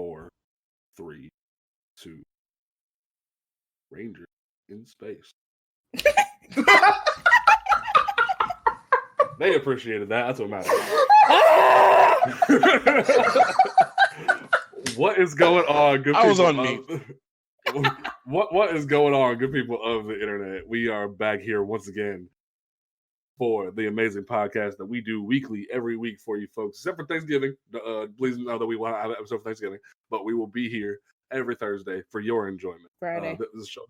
4, 3, 2. Ranger in space. They appreciated that. That's what matters. What is going on, good people? I was on mute. What is going on, good people of the internet? We are back here once again for the amazing podcast that we do weekly, every week for you folks, except for Thanksgiving. Please know that we will not have an episode for Thanksgiving, but we will be here every Thursday for your enjoyment. Friday. This show.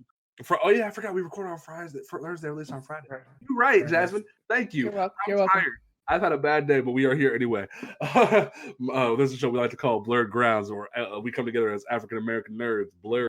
Oh yeah, I forgot we record on Friday. For Thursday, release on Friday. You're right, Jasmine. Thank you. You're welcome. Tired. I've had a bad day, but we are here anyway. This is a show we like to call Blerd Grounds, where we come together as African American nerds, blerds,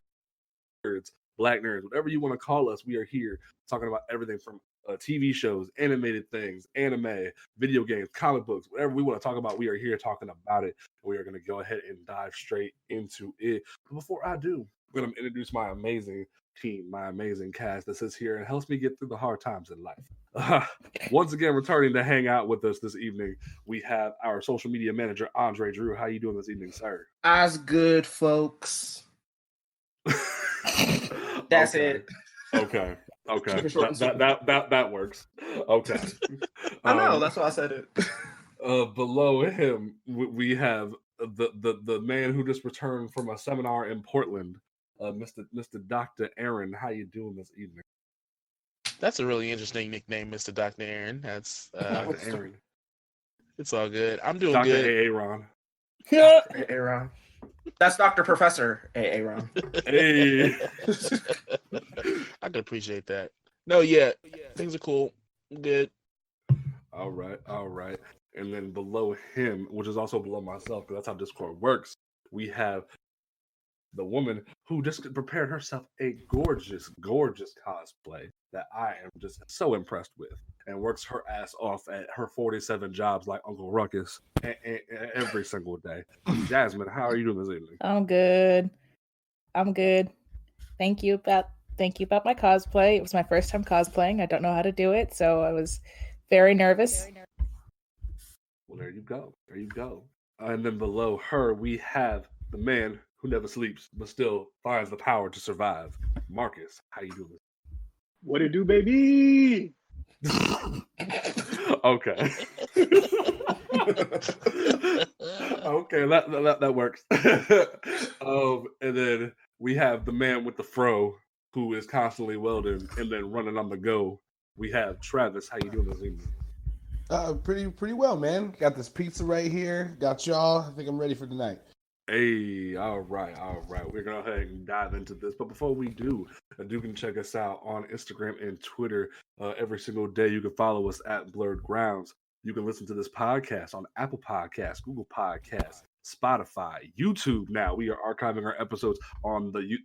black nerds, whatever you want to call us. We are here talking about everything from TV shows, animated things, anime, video games, comic books, whatever we want to talk about. We are here talking about it. We are going to go ahead and dive straight into it. But before I do, I'm going to introduce my amazing team, my amazing cast that sits here and helps me get through the hard times in life. Once again, returning to hang out with us this evening, we have our social media manager, Andre Drew. How you doing this evening, sir? As good, folks. That's it. Okay. That works. Okay. I know. That's why I said it. Below him, we have the man who just returned from a seminar in Portland, Mr. Dr. Aaron. How you doing this evening? That's a really interesting nickname, Mr. Dr. Aaron. That's Dr. Aaron. It's all good. I'm doing Dr. good. Aaron. Aaron. That's Dr. Professor Aaron. Hey. I can appreciate that. No, yeah, things are cool. I'm good. All right. And then below him, which is also below myself, because that's how Discord works, we have the woman who just prepared herself a gorgeous cosplay that I am just so impressed with, and works her ass off at her 47 jobs like Uncle Ruckus every single day. Jasmine, how are you doing this evening? I'm good. Thank you about my cosplay. It was my first time cosplaying. I don't know how to do it, so I was very nervous. Well, there you go. And then below her, we have the man who never sleeps but still finds the power to survive. Marcus, how you doing? What it do, baby? Okay. Okay, that works. And then we have the man with the fro who is constantly welding and then running on the go. We have Travis. How you doing this evening? Pretty well, man. Got this pizza right here. Got y'all. I think I'm ready for tonight. Hey, all right. We're going to go ahead and dive into this. But before we do, you can check us out on Instagram and Twitter every single day. You can follow us at Blerd Grounds. You can listen to this podcast on Apple Podcasts, Google Podcasts, Spotify, YouTube. Now we are archiving our episodes on the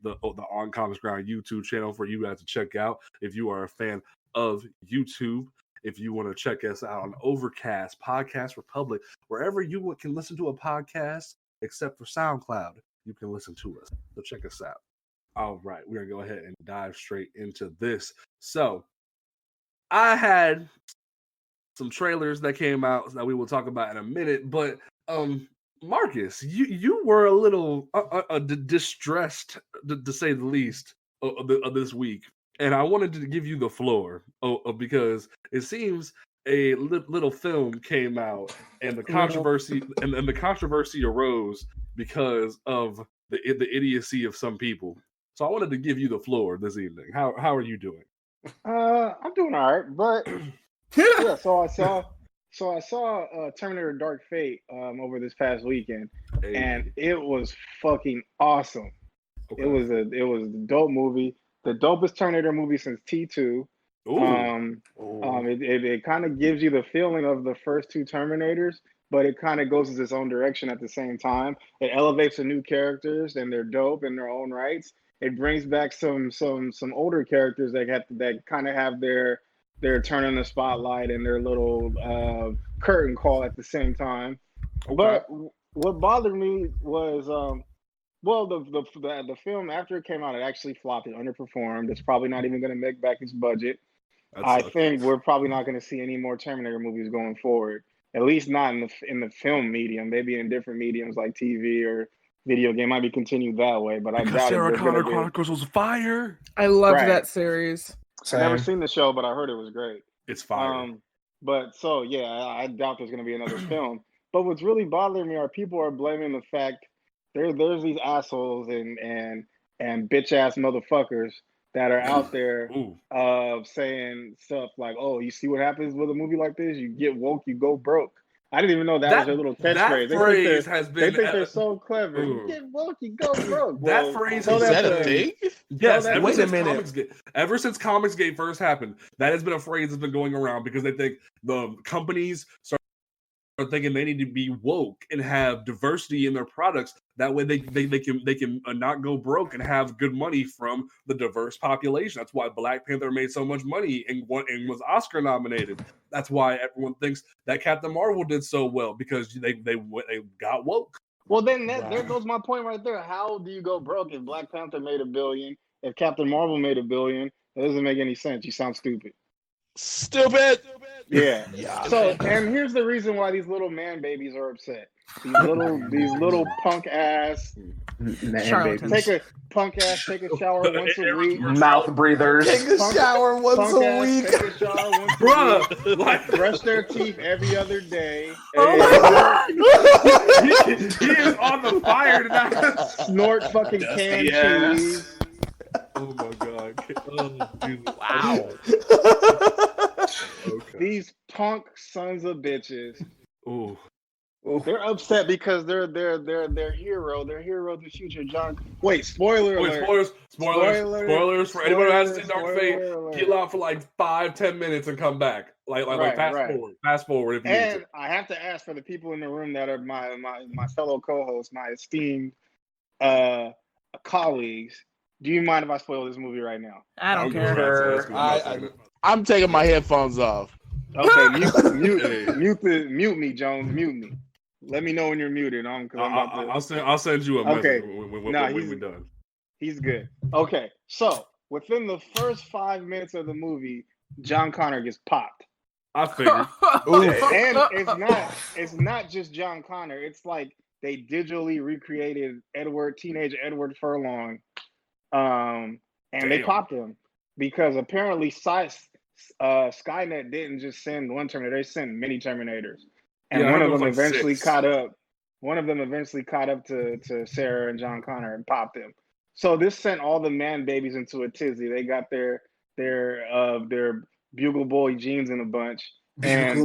On Comics Ground YouTube channel for you guys to check out if you are a fan of YouTube. If you want to check us out on Overcast, Podcast Republic, wherever you can listen to a podcast, except for SoundCloud, you can listen to us. So check us out. All right, we're going to go ahead and dive straight into this. So I had some trailers that came out that we will talk about in a minute, but Marcus, you were a little distressed, to say the least, of this week. And I wanted to give you the floor because it seems a little film came out, and the controversy and the controversy arose because of the idiocy of some people. So I wanted to give you the floor this evening. How are you doing? I'm doing all right, but yeah. So I saw Terminator: Dark Fate over this past weekend, and it was fucking awesome. Okay. It was a dope movie, the dopest Terminator movie since T2. It kind of gives you the feeling of the first two Terminators, but it kind of goes in its own direction at the same time. It elevates the new characters, and they're dope in their own rights. It brings back some older characters that kind of have their turn in the spotlight and their little curtain call at the same time. Okay. But what bothered me was the film, after it came out, it actually flopped. It underperformed. It's probably not even going to make back its budget. I think we're probably not going to see any more Terminator movies going forward. At least not in the film medium. Maybe in different mediums like TV or video game might be continued that way, but I Because doubt Sarah it's Connor going to be. Chronicles was fire. I loved Right. that series. I've never seen the show, but I heard it was great. It's fire. But so yeah, I doubt there's going to be another film. But what's really bothering me are people are blaming the fact there's these assholes and bitch ass motherfuckers that are out there saying stuff like, "Oh, you see what happens with a movie like this? You get woke, you go broke." I didn't even know that was their little catchphrase. They think they're so clever. You get woke, you go broke. That phrase is that a thing? Yes. Wait a minute. Ever since Comicsgate first happened, that has been a phrase that's been going around because they think the companies are thinking they need to be woke and have diversity in their products. That way they can not go broke and have good money from the diverse population. That's why Black Panther made so much money and was Oscar nominated. That's why everyone thinks that Captain Marvel did so well because they got woke. Well, then there goes my point right there. How do you go broke if Black Panther made $1 billion? If Captain Marvel made $1 billion, that doesn't make any sense. You sound stupid. Stupid. Yeah. So, and here's the reason why these little man babies are upset. These little punk ass Charlatans. take a shower once a week. Mouth breathers. Take a shower once a week. Take a shower once a Bruh, week. like Brush their teeth every other day. Oh my God. he is on the fire tonight. Snort fucking canned cheese. Oh my God. Oh, Jesus. Wow. Okay. These punk sons of bitches. Ooh. They're upset because their hero, their the future John. Wait, spoiler Wait, alert. spoilers for anybody who hasn't seen Dark Fate. Get out for like 5-10 minutes and come back. Like fast forward if you need And to. I have to ask for the people in the room that are my fellow co-hosts, my esteemed colleagues. Do you mind if I spoil this movie right now? I don't care. I'm taking my headphones off. Okay, mute me, Jones. Mute me. Let me know when you're muted. I'll send you a message when we're done. He's good. Okay, so within the first 5 minutes of the movie, John Connor gets popped. I figured. And it's not just John Connor. It's like they digitally recreated teenage Edward Furlong, and they popped him because apparently Skynet didn't just send one Terminator; they sent many Terminators, and one of them eventually caught up. One of them eventually caught up to Sarah and John Connor and popped him. So this sent all the man babies into a tizzy. They got their Bugle Boy jeans in a bunch, and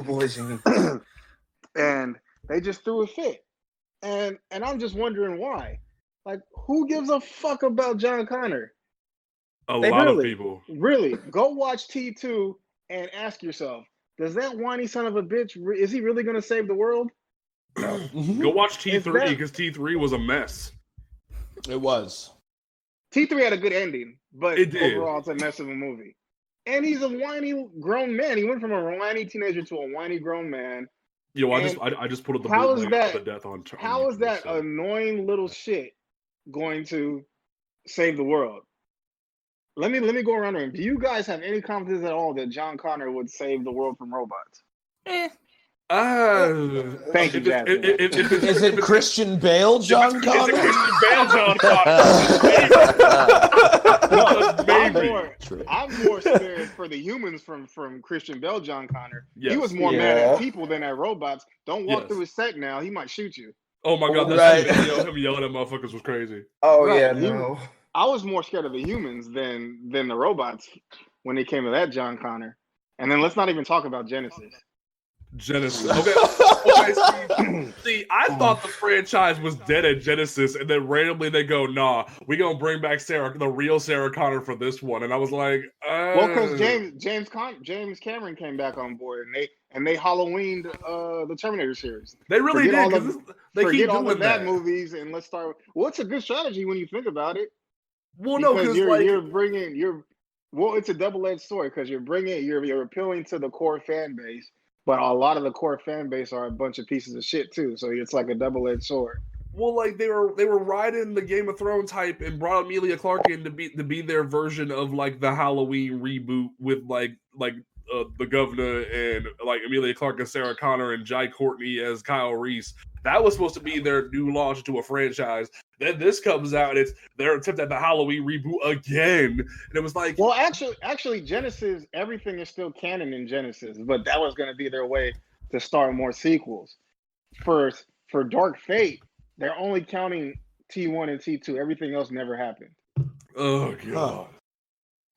they just threw a fit. And I'm just wondering why. Like, who gives a fuck about John Connor? A lot of people. Really, go watch T2 and ask yourself: does that whiny son of a bitch? Is he really going to save the world? Go watch T3 because T3 was a mess. It was. T3 had a good ending, but It did. overall it's a mess of a movie. And he's a whiny grown man. He went from a whiny teenager to a whiny grown man. Yo, I just put up the bootleg of the death on. How is that annoying little shit going to save the world? Let me go around the room. Do you guys have any confidence at all that John Connor would save the world from robots? Thank you, Jasmine. Is it Christian Bale, John Connor? Christian Bale, John Connor. I'm more scared for the humans from Christian Bale, John Connor. Yes. He was more mad at people than at robots. Don't walk through his set now. He might shoot you. Oh my God, that video, him yelling at motherfuckers was crazy. Oh yeah, no. I was more scared of the humans than the robots when it came to that John Connor. And then let's not even talk about Genesis. Okay. See, I thought the franchise was dead at Genesis, and then randomly they go, "Nah, we gonna bring back the real Sarah Connor for this one." And I was like, well, because James Cameron came back on board, and they Halloweened the Terminator series. They really did. They keep doing that movies, and let's start. Well, it's a good strategy when you think about it. Well, no, because it's a double-edged sword because you're appealing to the core fan base. But a lot of the core fan base are a bunch of pieces of shit too, so it's like a double-edged sword. Well, like they were riding the Game of Thrones hype and brought Emilia Clarke in to be their version of like the Halloween reboot with like the governor and like Emilia Clarke as Sarah Connor and Jai Courtney as Kyle Reese, That was supposed to be their new launch to a franchise. Then this comes out and it's their attempt at the Halloween reboot again. And it was like, well, actually, Genesis, everything is still canon in Genesis, but that was going to be their way to start more sequels. For Dark Fate, they're only counting T1 and T2. Everything else never happened. oh god.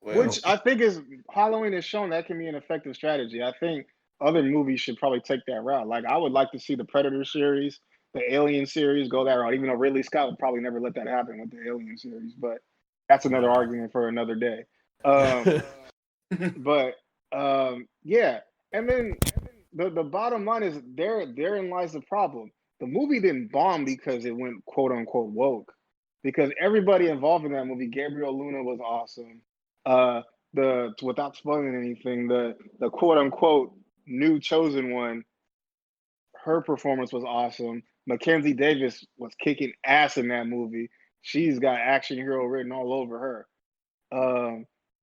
Well, Which I think is Halloween has shown that can be an effective strategy. I think other movies should probably take that route. Like I would like to see the Predator series, the Alien series go that route, even though Ridley Scott would probably never let that happen with the Alien series, but that's another argument for another day. Yeah. And then the bottom line is therein lies the problem. The movie didn't bomb because it went quote unquote woke. Because everybody involved in that movie, Gabriel Luna was awesome. Without spoiling anything, the quote unquote new chosen one, her performance was awesome. Mackenzie Davis was kicking ass in that movie. She's got action hero written all over her.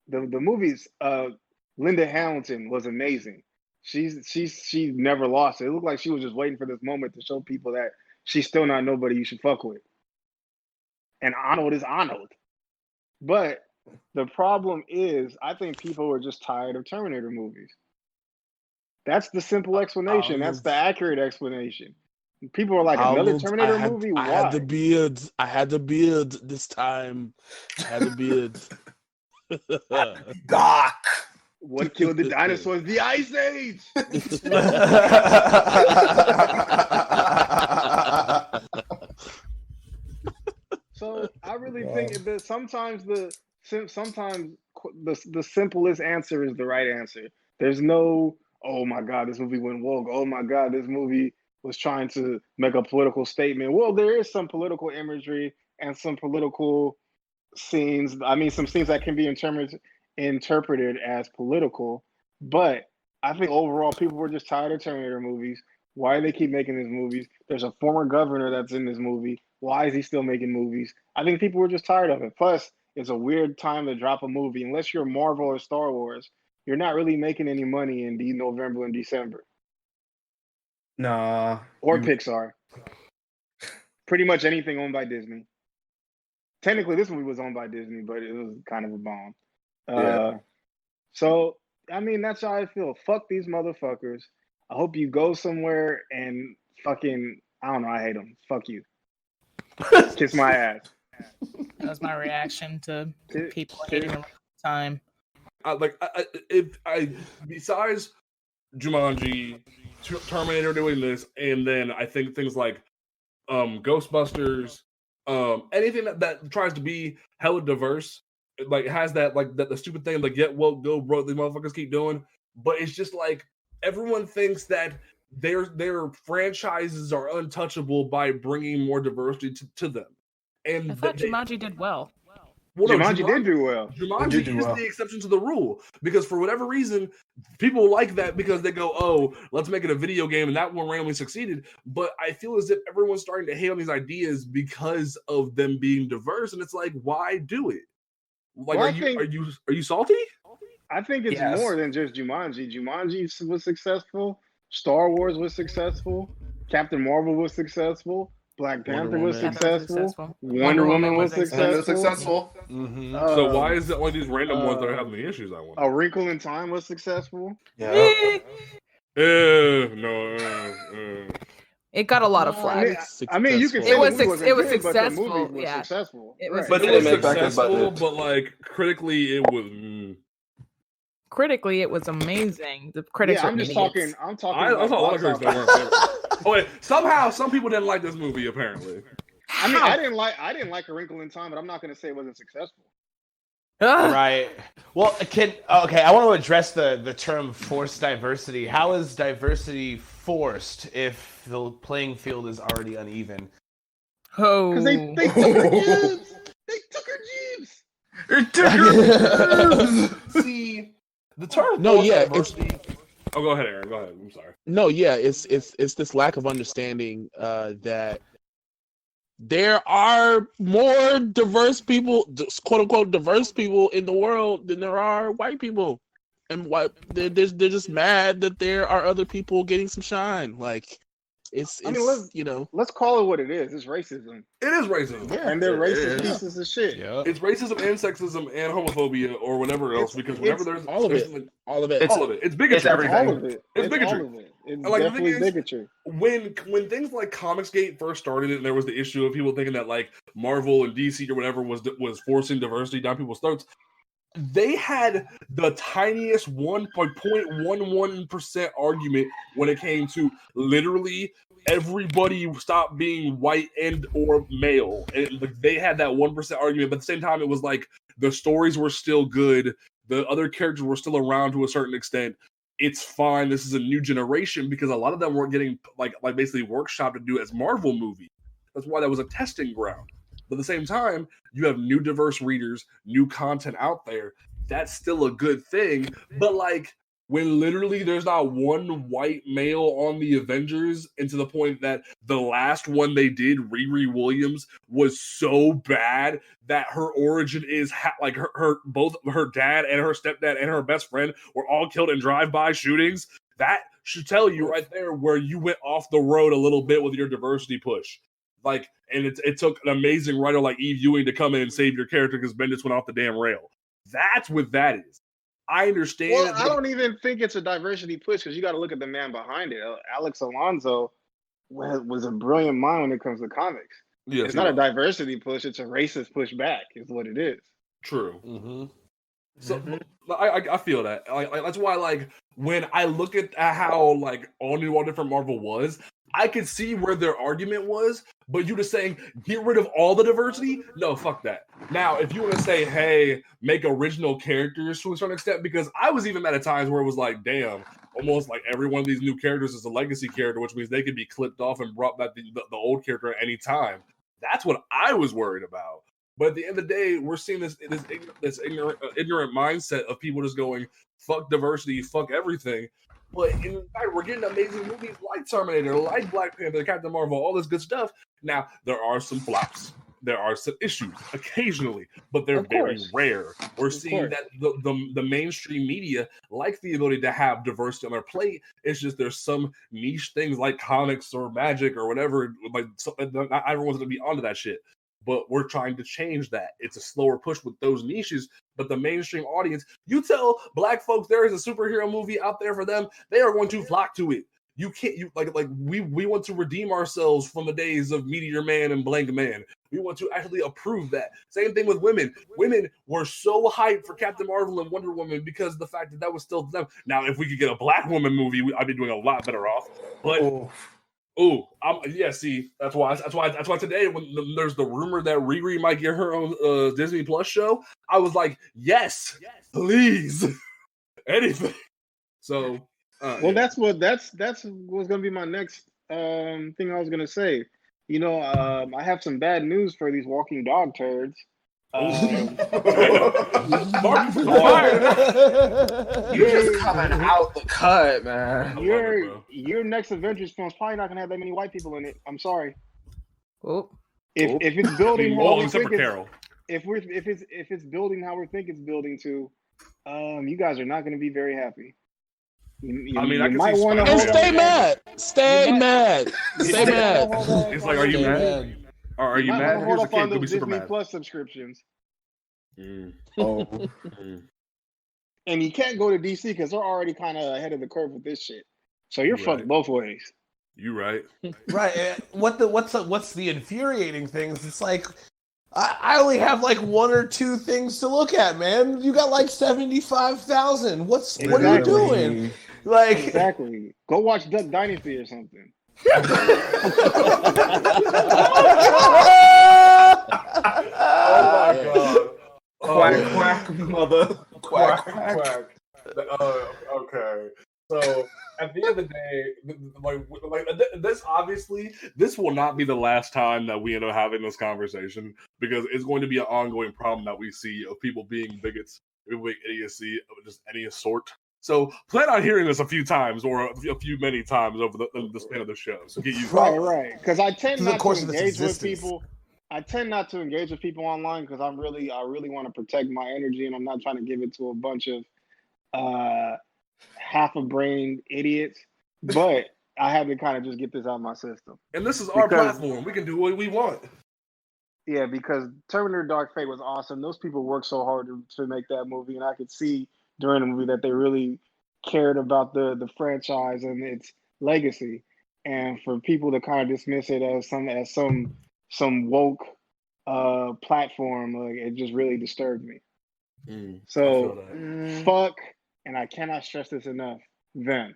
The movie's Linda Hamilton was amazing. She never lost it. It looked like she was just waiting for this moment to show people that she's still not nobody you should fuck with. And Arnold is Arnold. But the problem is, I think people were just tired of Terminator movies. That's the simple explanation. That's the accurate explanation. People were like, another Terminator movie? Why? I had the beard this time. I had the beard. Doc. What killed the dinosaurs? The Ice Age! So I really think that sometimes the simplest answer is the right answer. There's no, oh my God, this movie went woke. Oh my God, this movie was trying to make a political statement. Well, there is some political imagery and some political scenes. I mean, some scenes that can be interpreted as political. But I think overall, people were just tired of Terminator movies. Why do they keep making these movies? There's a former governor that's in this movie. Why is he still making movies? I think people were just tired of it. Plus, it's a weird time to drop a movie. Unless you're Marvel or Star Wars, you're not really making any money in November and December. Nah. Or Pixar. Pretty much anything owned by Disney. Technically, this movie was owned by Disney, but it was kind of a bomb. Yeah. So, I mean, that's how I feel. Fuck these motherfuckers. I hope you go somewhere and fucking, I don't know, I hate them. Fuck you. Kiss my ass. That was my reaction to people hating them all the time. Besides Jumanji, Terminator doing this, and then I think things like Ghostbusters, anything that tries to be hella diverse, like has that like that the stupid thing like get woke, go broke, these motherfuckers keep doing, but it's just like everyone thinks that their franchises are untouchable by bringing more diversity to them. And I thought Jumanji did well. Jumanji did do well. Jumanji is the exception to the rule because for whatever reason, people like that because they go, "Oh, let's make it a video game," and that one randomly succeeded. But I feel as if everyone's starting to hate on these ideas because of them being diverse, and it's like, why do it? Like, Well, are you salty? I think it's more than just Jumanji. Jumanji was successful. Star Wars was successful. Captain Marvel was successful. Black Panther was successful. Wonder Woman was successful. Mm-hmm. So why is it only these random ones that are having the issues? I wonder. A Wrinkle in Time was successful. Yeah. It got a lot of flack. I mean, you can say it was successful. Yeah. Successful. It was, Right. But It it was didn't make back the successful, budget. but like critically, it was. critically, it was amazing. The critics. Yeah, were I'm just idiots. talking. I'm talking. I saw a lot of critics that weren't favorable. Oh wait, somehow some people didn't like this movie. Apparently, I mean, I didn't like A Wrinkle in Time, but I'm not going to say it wasn't successful. Right. Well, I want to address the term forced diversity. How is diversity forced if the playing field is already uneven? Oh, Because they took her jibs. They took her jibs. see the term. No, forced yeah, diversity- Oh, go ahead, Aaron. Go ahead. I'm sorry. No, yeah, it's this lack of understanding that there are more diverse people, quote unquote diverse people in the world than there are white people, and they're just mad that there are other people getting some shine. Like let's call it what it is. It's racism. It is racism. Yeah, and they're racist pieces of shit. Yeah. It's racism and sexism and homophobia or whatever else. Because whenever there's all of it. It's bigotry. It's everything. All of it. It's bigotry. All of it. It's like, definitely bigotry. When things like Comicsgate first started, and there was the issue of people thinking that like Marvel and DC or whatever was forcing diversity down people's throats. They had the tiniest 1.11% argument when it came to literally everybody stopped being white and or male. And they had that 1% argument, but at the same time, it was like the stories were still good. The other characters were still around to a certain extent. It's fine. This is a new generation because a lot of them weren't getting like basically workshopped to do as Marvel movies. That's why that was a testing ground. But at the same time, you have new diverse readers, new content out there. That's still a good thing. But like when literally there's not one white male on the Avengers, and to the point that the last one they did, Riri Williams, was so bad that her origin is like both her dad and her stepdad and her best friend were all killed in drive-by shootings. That should tell you right there where you went off the road a little bit with your diversity push. Like, and it took an amazing writer like Eve Ewing to come in and save your character because Bendis went off the damn rail. That's what that is. I understand. Well, I don't even think it's a diversity push because you got to look at the man behind it. Alex Alonso was a brilliant mind when it comes to comics. Yes, it's not a diversity push; it's a racist push back. Is what it is. True. Mm-hmm. So I feel that. Like that's why like when I look at how like all different Marvel was, I could see where their argument was, but you just saying get rid of all the diversity? No, fuck that. Now, if you want to say, hey, make original characters to a certain extent, because I was even at times where it was like, damn, almost like every one of these new characters is a legacy character, which means they could be clipped off and brought back the old character at any time. That's what I was worried about. But at the end of the day, we're seeing this ignorant mindset of people just going, fuck diversity, fuck everything. But in fact, we're getting amazing movies like Terminator, like Black Panther, Captain Marvel, all this good stuff. Now, there are some flops. There are some issues occasionally, but they're very rare. We're seeing that the mainstream media like the ability to have diversity on their plate. It's just there's some niche things like comics or magic or whatever. Like not everyone's going to be onto that shit. But we're trying to change that. It's a slower push with those niches, but the mainstream audience, you tell black folks there is a superhero movie out there for them, they are going to flock to it. You can't, we want to redeem ourselves from the days of Meteor Man and Blank Man. We want to actually approve that. Same thing with women. Women were so hyped for Captain Marvel and Wonder Woman because of the fact that was still them. Now, if we could get a black woman movie, I'd be doing a lot better off. But see, that's why today when there's the rumor that Riri might get her own Disney Plus show, I was like, yes, please, anything. So, that's what's gonna be my next thing I was gonna say. You know, I have some bad news for these walking dog turds. You're just coming out the cut, man. Your next Avengers film is probably not gonna have that many white people in it. I'm sorry. If it's building how we think Carol. if it's building how we think it's building to, you guys are not gonna be very happy. I might want to stay mad. Stay mad. It's like, are you mad? Are you mad? Hold up on those Disney Plus subscriptions. Mm. And you can't go to DC because they're already kind of ahead of the curve with this shit. So you're fucked both ways. You right. Right. What's the infuriating thing is it's like I only have like one or two things to look at, man. You got like 75,000. What are you doing? Like exactly. Go watch Duck Dynasty or something. Oh my god. Quack, mother. Quack. Okay. So at the end of the day, like this obviously, this will not be the last time that we end up having this conversation because it's going to be an ongoing problem that we see of people being bigots, people being idiocy of just any sort. So plan on hearing this a few times or many times over the span of the show. So get used to it. Right. Because I tend not to engage with people. I tend not to engage with people online because I really want to protect my energy and I'm not trying to give it to a bunch of half a brain idiots. But I had to kind of just get this out of my system. And this is our Because- platform. We can do what we want. Yeah, because Terminator Dark Fate was awesome. Those people worked so hard to make that movie, and I could see during the movie that they really cared about the franchise and its legacy. And for people to kind of dismiss it as some woke platform, like, it just really disturbed me. I So feel that. fuck, and I cannot stress this enough. Then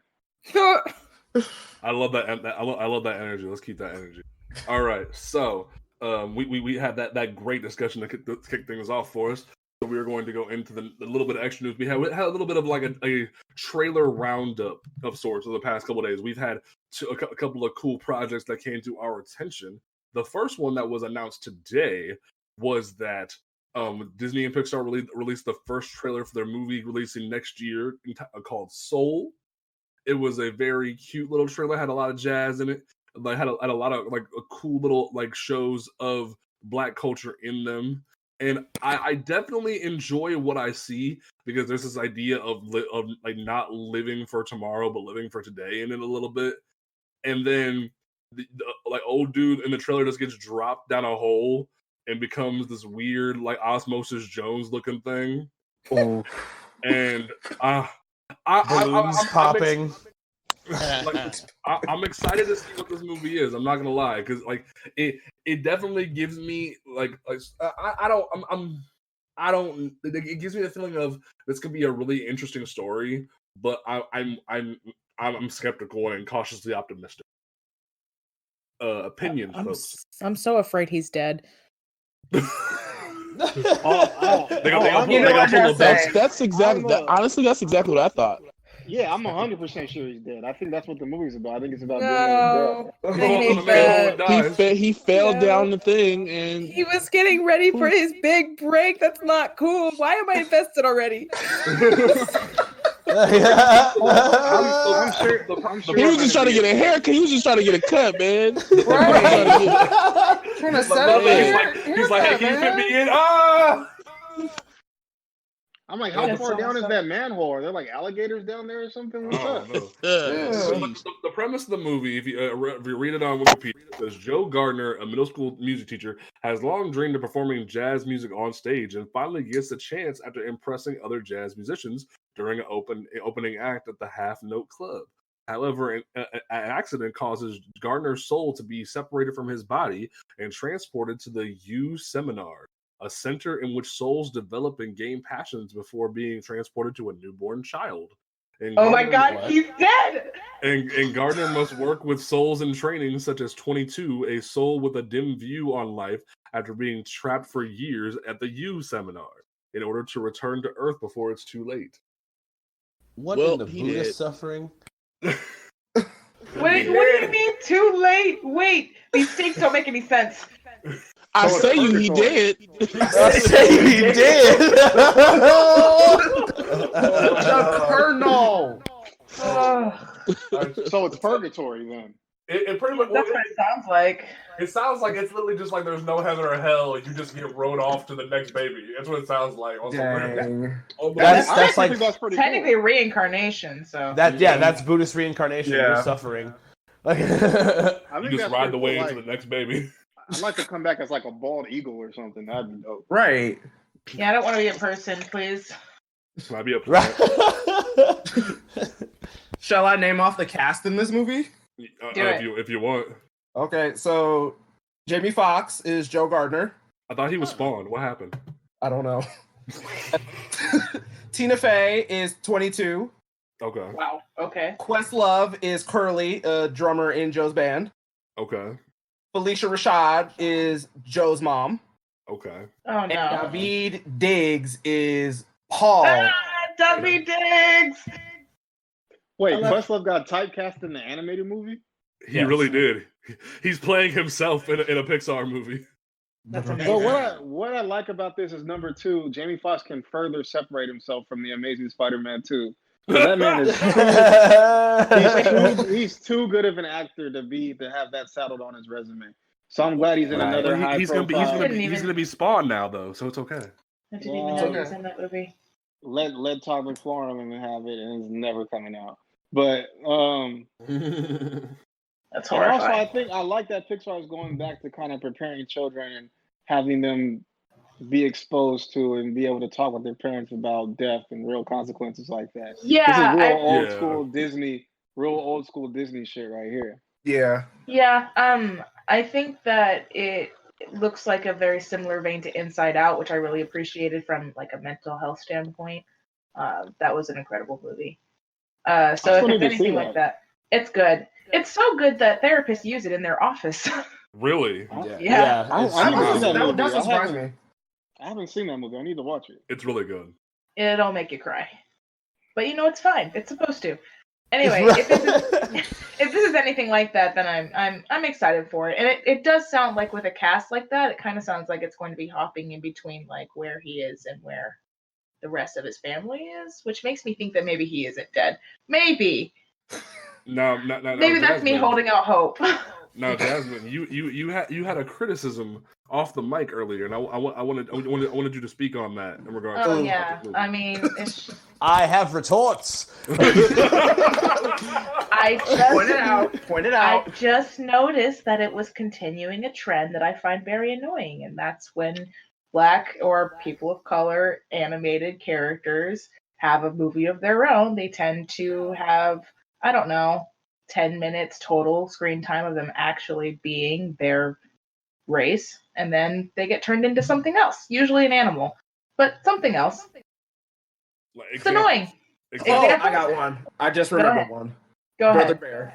I love that. I love that energy. Let's keep that energy. All right. So we had that great discussion to kick things off for us. So we are going to go into the little bit of extra news. We had a little bit of like a trailer roundup of sorts over the past couple of days. We've had a couple of cool projects that came to our attention. The first one that was announced today was that Disney and Pixar released the first trailer for their movie releasing next year called Soul. It was a very cute little trailer, had a lot of jazz in it. Like had a lot of like a cool little like shows of Black culture in them. And I definitely enjoy what I see because there's this idea of like not living for tomorrow but living for today in it a little bit. And then the like old dude in the trailer just gets dropped down a hole and becomes this weird like Osmosis Jones looking thing. Oh. And Balloons popping. I'm excited to see what this movie is. I'm not gonna lie, because like it definitely gives me like I don't. It gives me the feeling of this could be a really interesting story, but I'm skeptical and cautiously optimistic. Opinions, folks. I'm so afraid he's dead. They gonna pull a belt. That's exactly. Honestly, that's exactly what I thought. Yeah, I'm 100% sure he's dead. I think that's what the movie's about. I think it's about No. being dead. He fell No. down the thing and He was getting ready for his big break. That's not cool. Why am I invested already? I'm sure. he was just trying to get a haircut. He was just trying to get a cut, man. Trying to settle He's like, hey, can you fit me in? Ah! I'm like, how far down is that manhole? Are there like alligators down there or something? What's up? No. The premise of the movie, if you read it on Wikipedia, it says Joe Gardner, a middle school music teacher, has long dreamed of performing jazz music on stage and finally gets a chance after impressing other jazz musicians during an opening act at the Half Note Club. However, an accident causes Gardner's soul to be separated from his body and transported to the U Seminar, a center in which souls develop and gain passions before being transported to a newborn child. And oh my God, he's dead! And Gardner must work with souls in training, such as 22, a soul with a dim view on life after being trapped for years at the U Seminar, in order to return to Earth before it's too late. What Well, in the he Buddhist did. suffering? Wait, what do you mean too late? Wait, these stakes don't make any sense. I say you, he did. I say he did. The Colonel. So it's purgatory then. It pretty much. That's what it sounds like. It sounds like it's literally just like there's no heaven or hell. You just get rode off to the next baby. That's what it sounds like. Dang. That's I actually like think that's pretty Technically reincarnation, so. that's Buddhist reincarnation. Yeah. You're suffering. Like, cool. I You think just that's ride the pretty way cool. into the next baby. I'd like to come back as like a bald eagle or something. That'd be dope. Right. Yeah, I don't want to be a person, please. Can I be a Shall I name off the cast in this movie? if you want. Okay, so Jamie Foxx is Joe Gardner. I thought he was Spawn. What happened? I don't know. Tina Fey is 22. Okay. Wow, okay. Questlove is Curly, a drummer in Joe's band. Okay. Felicia Rashad is Joe's mom. Okay. Oh And no. David Diggs is Paul. David Diggs! Wait, Questlove got typecast in the animated movie? He really did. He's playing himself in a Pixar movie. That's But amazing. what I like about this is number 2, Jamie Foxx can further separate himself from the Amazing Spider-Man 2. That man is he's too good of an actor to have that saddled on his resume. So I'm glad he's in another high He's gonna profile. be Spawn now though, so it's okay. I didn't even know he was in that movie. Let Todd McFarlane have it, and it's never coming out. But That's and also, horrifying. I think I like that Pixar is going back to kind of preparing children and having them be exposed to and be able to talk with their parents about death and real consequences like that. This is Yeah, real old Yeah. school Disney, real old school Disney shit right here. Yeah. I think that it looks like a very similar vein to Inside Out, which I really appreciated from like a mental health standpoint. That was an incredible movie. So I if still it's need to see anything like that, it's good. It's so good that therapists use it in their office. Really? Yeah. I it's haven't true. seen that movie. That surprised me. I haven't seen that movie. I need to watch it. It's really good. It'll make you cry. But it's fine. It's supposed to. Anyway, if this is anything like that, then I'm excited for it. And it does sound like with a cast like that, it kind of sounds like it's going to be hopping in between like where he is and where the rest of his family is, which makes me think that maybe he isn't dead. Maybe. No, Maybe that's me holding out hope. Now, Jasmine, you had a criticism off the mic earlier, and I wanted you to speak on that in regards. Oh to yeah, the movie. I mean, I have retorts. I just Point it out. I just noticed that it was continuing a trend that I find very annoying, and that's when Black or people of color animated characters have a movie of their own. They tend to have, I don't know, 10 minutes total screen time of them actually being their race, and then they get turned into something else, usually an animal, but something else. It's annoying. Oh, Example? I got one. I just Go remembered ahead. one. Go Brother ahead. Bear.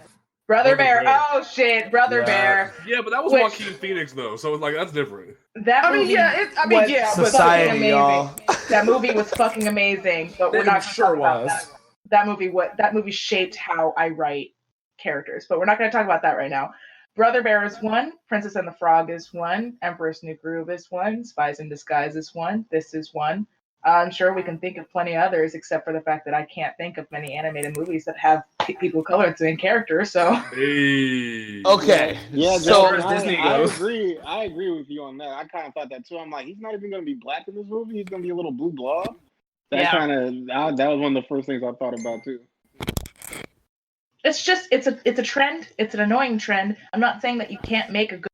Brother Brother Bear. Bear. Oh shit, Brother Yeah. Bear. Yeah, but that was Which- Joaquin Phoenix though, so it's like that's different. That I mean, movie yeah, was yeah, fucking Society, amazing. y'all. That movie was fucking amazing, but we're It not sure gonna talk about was. that. That movie shaped how I write characters, but we're not going to talk about that right now. Brother Bear is one, Princess and the Frog is one, Emperor's New Groove is one, Spies in Disguise is one, this is one. I'm sure we can think of plenty of others, except for the fact that I can't think of many animated movies that have people of color as main characters. So Hey. Okay. Yeah, So as Disney I goes. agree. I agree with you on that. I kind of thought that too. I'm like, he's not even going to be black in this movie. He's going to be a little blue blob. That Yeah. that was one of the first things I thought about too. it's a trend. It's an annoying trend. I'm not saying that you can't make a good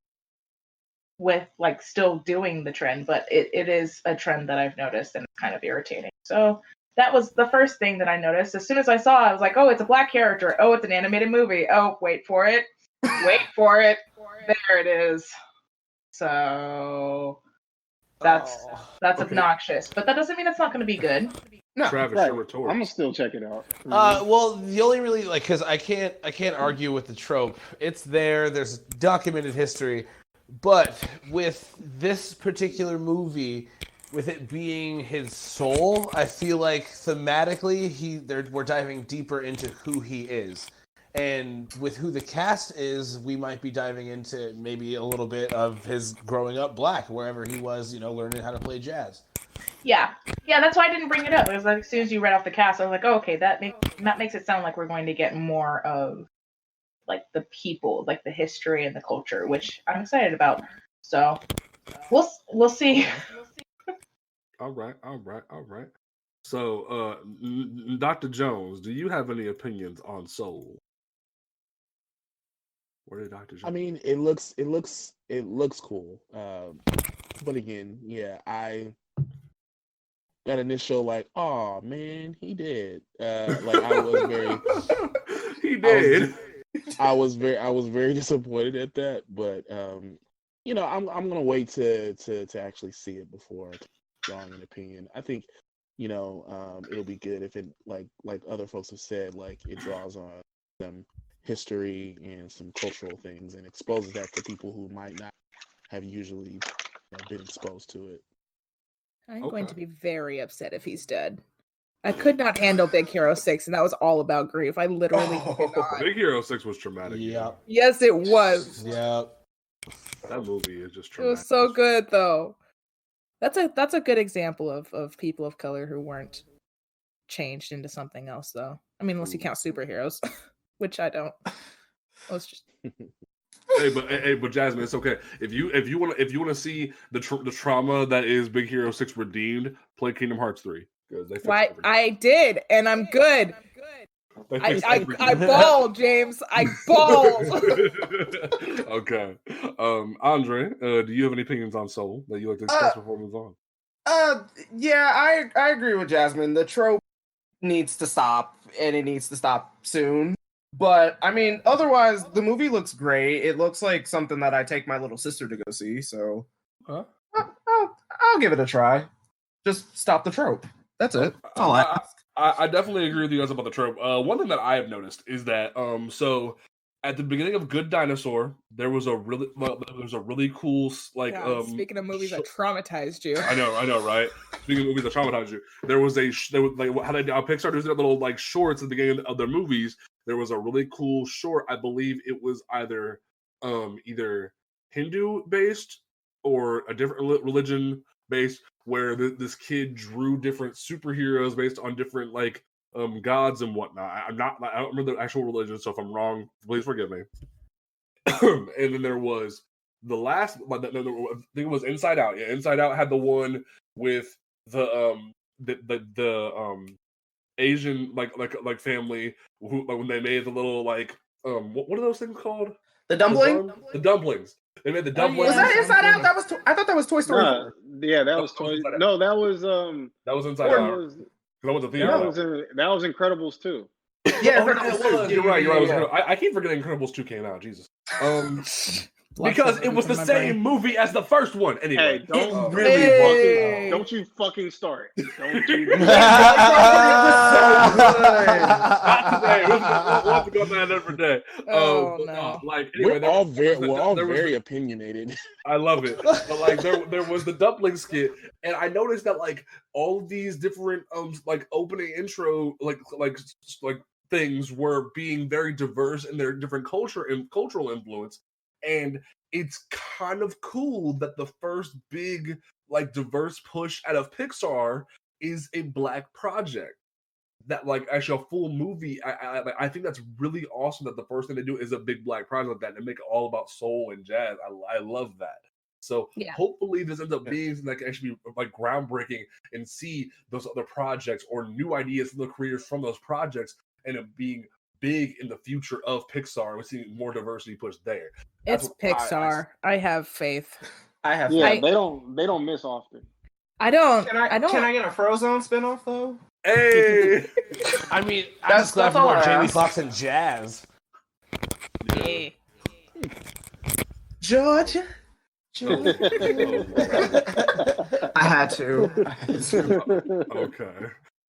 with like still doing the trend, but it is a trend that I've noticed and it's kind of irritating. So that was the first thing that I noticed. As soon as I saw it, I was like, oh, it's a black character. Oh, it's an animated movie. Oh, wait for it. Wait for it. There it is. So that's okay. obnoxious. But that doesn't mean it's not going to be good. No. Travis, Right. your retort. I'm gonna still check it out. Well, the only really because I can't argue with the trope. It's there. There's documented history, but with this particular movie, with it being his soul, I feel like thematically we're diving deeper into who he is, and with who the cast is, we might be diving into maybe a little bit of his growing up black, wherever he was, learning how to play jazz. Yeah, that's why I didn't bring it up. It was like as soon as you read off the cast, I was like, oh, okay, that makes it sound like we're going to get more of like the people, like the history and the culture, which I'm excited about. So we'll see. All right. So, Dr. Jones, do you have any opinions on Soul? Where did Dr. Jones? I mean, it looks cool. But again, yeah, that initial like, oh man, he did. Like I was very He did. I was very disappointed at that, but I'm gonna wait to actually see it before drawing an opinion. I think it'll be good if it like other folks have said, like it draws on some history and some cultural things and exposes that to people who might not have usually been exposed to it. I'm Okay. going to be very upset if he's dead. I could not handle Big Hero 6, and that was all about grief. I literally could not. Big Hero 6 was traumatic. Yep. Yes, it was. Yep. That movie is just It traumatic. was so good, though. That's a good example of people of color who weren't changed into something else, though. I mean, unless you count superheroes, which I don't. Let's just. But Jasmine, it's okay. If you want to see the trauma that is Big Hero 6 redeemed, play Kingdom Hearts 3 because they fixed Why everything. I did, and I'm good. I bawled, James. I bawled. Okay. Andre, do you have any opinions on Soul that you like to discuss before we move on? Yeah, I agree with Jasmine. The trope needs to stop, and it needs to stop soon. But I mean, otherwise, the movie looks great. It looks like something that I take my little sister to go see. So I'll give it a try. Just stop the trope. That's it. That's all I ask. I definitely agree with you guys about the trope. One thing that I have noticed is that so at the beginning of Good Dinosaur, there was a really cool speaking of movies that traumatized you. I know, right? Speaking of movies that traumatized you, there was like how they Pixar does their little like shorts at the beginning of their movies. There was a really cool short. I believe it was either Hindu based or a different religion based, where this kid drew different superheroes based on different gods and whatnot. I don't remember the actual religion, so if I'm wrong, please forgive me. And then there was the last, I think it was Inside Out. Yeah, Inside Out had the one with the Asian like family who when they made the little what are those things called? The dumpling. The dumplings. They made the dumplings. Was that Inside Out? I thought that was Toy Story. Yeah, that was Toy. No, that was Inside Out. That was a theater. That was Incredibles 2. Yeah, You're right. Yeah. I keep forgetting Incredibles 2 came out. Jesus. Because it was the same movie as the first one. Anyway, hey, don't you fucking start. Don't you? It was so good. We'll have to go on that another day. No. Anyway, we're all very opinionated. I love it. But there was the dumpling skit, and I noticed that all of these different opening intro things were being very diverse in their different culture and cultural influence. And it's kind of cool that the first big diverse push out of Pixar is a Black project. That actually a full movie. I think that's really awesome that the first thing they do is a big Black project like that and make it all about soul and jazz. I love that. So hopefully this ends up being something that can actually be groundbreaking and see those other projects or new ideas from the creators from those projects and it being big in the future of Pixar. We're seeing more diversity pushed there. It's Pixar. I have faith. I have. Yeah, they don't miss often. I don't. Can I get a Frozone spinoff though? Hey, I mean, that's more Jamie Foxx and jazz. Yeah. Georgia. I had to. Okay.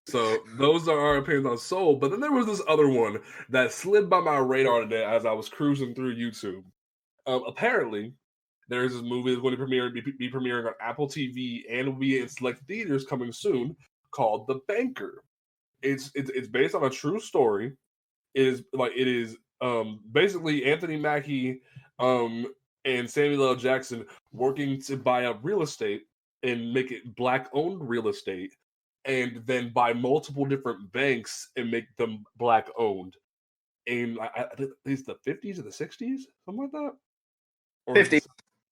So those are our opinions on Soul. But then there was this other one that slid by my radar today as I was cruising through YouTube. Apparently, there's this movie that's going to be premiering on Apple TV and will be in select theaters coming soon called The Banker. It's based on a true story. It is basically Anthony Mackie and Samuel L. Jackson working to buy up real estate and make it Black-owned real estate, and then buy multiple different banks and make them Black-owned. In I think it's the 50s or the 60s, something like that.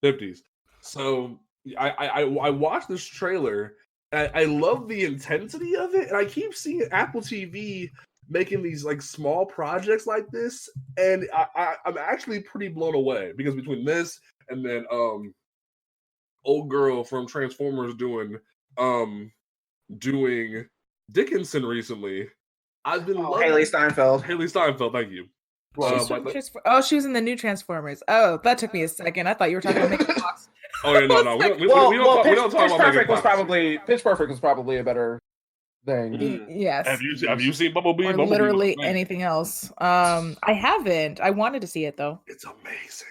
50s. So I watched this trailer. And I love the intensity of it, and I keep seeing Apple TV making these small projects like this, and I'm actually pretty blown away because between this and then old girl from Transformers doing Dickinson recently, I've been loving Haley Steinfeld. Thank you. She was in the new Transformers. Oh, that took me a second. I thought you were talking about Megan Fox. Oh yeah, no. We don't talk about Megan Fox. Pitch Perfect was probably a better thing. Yes. Have you seen Bumblebee? Or literally anything else. I haven't. I wanted to see it though. It's amazing.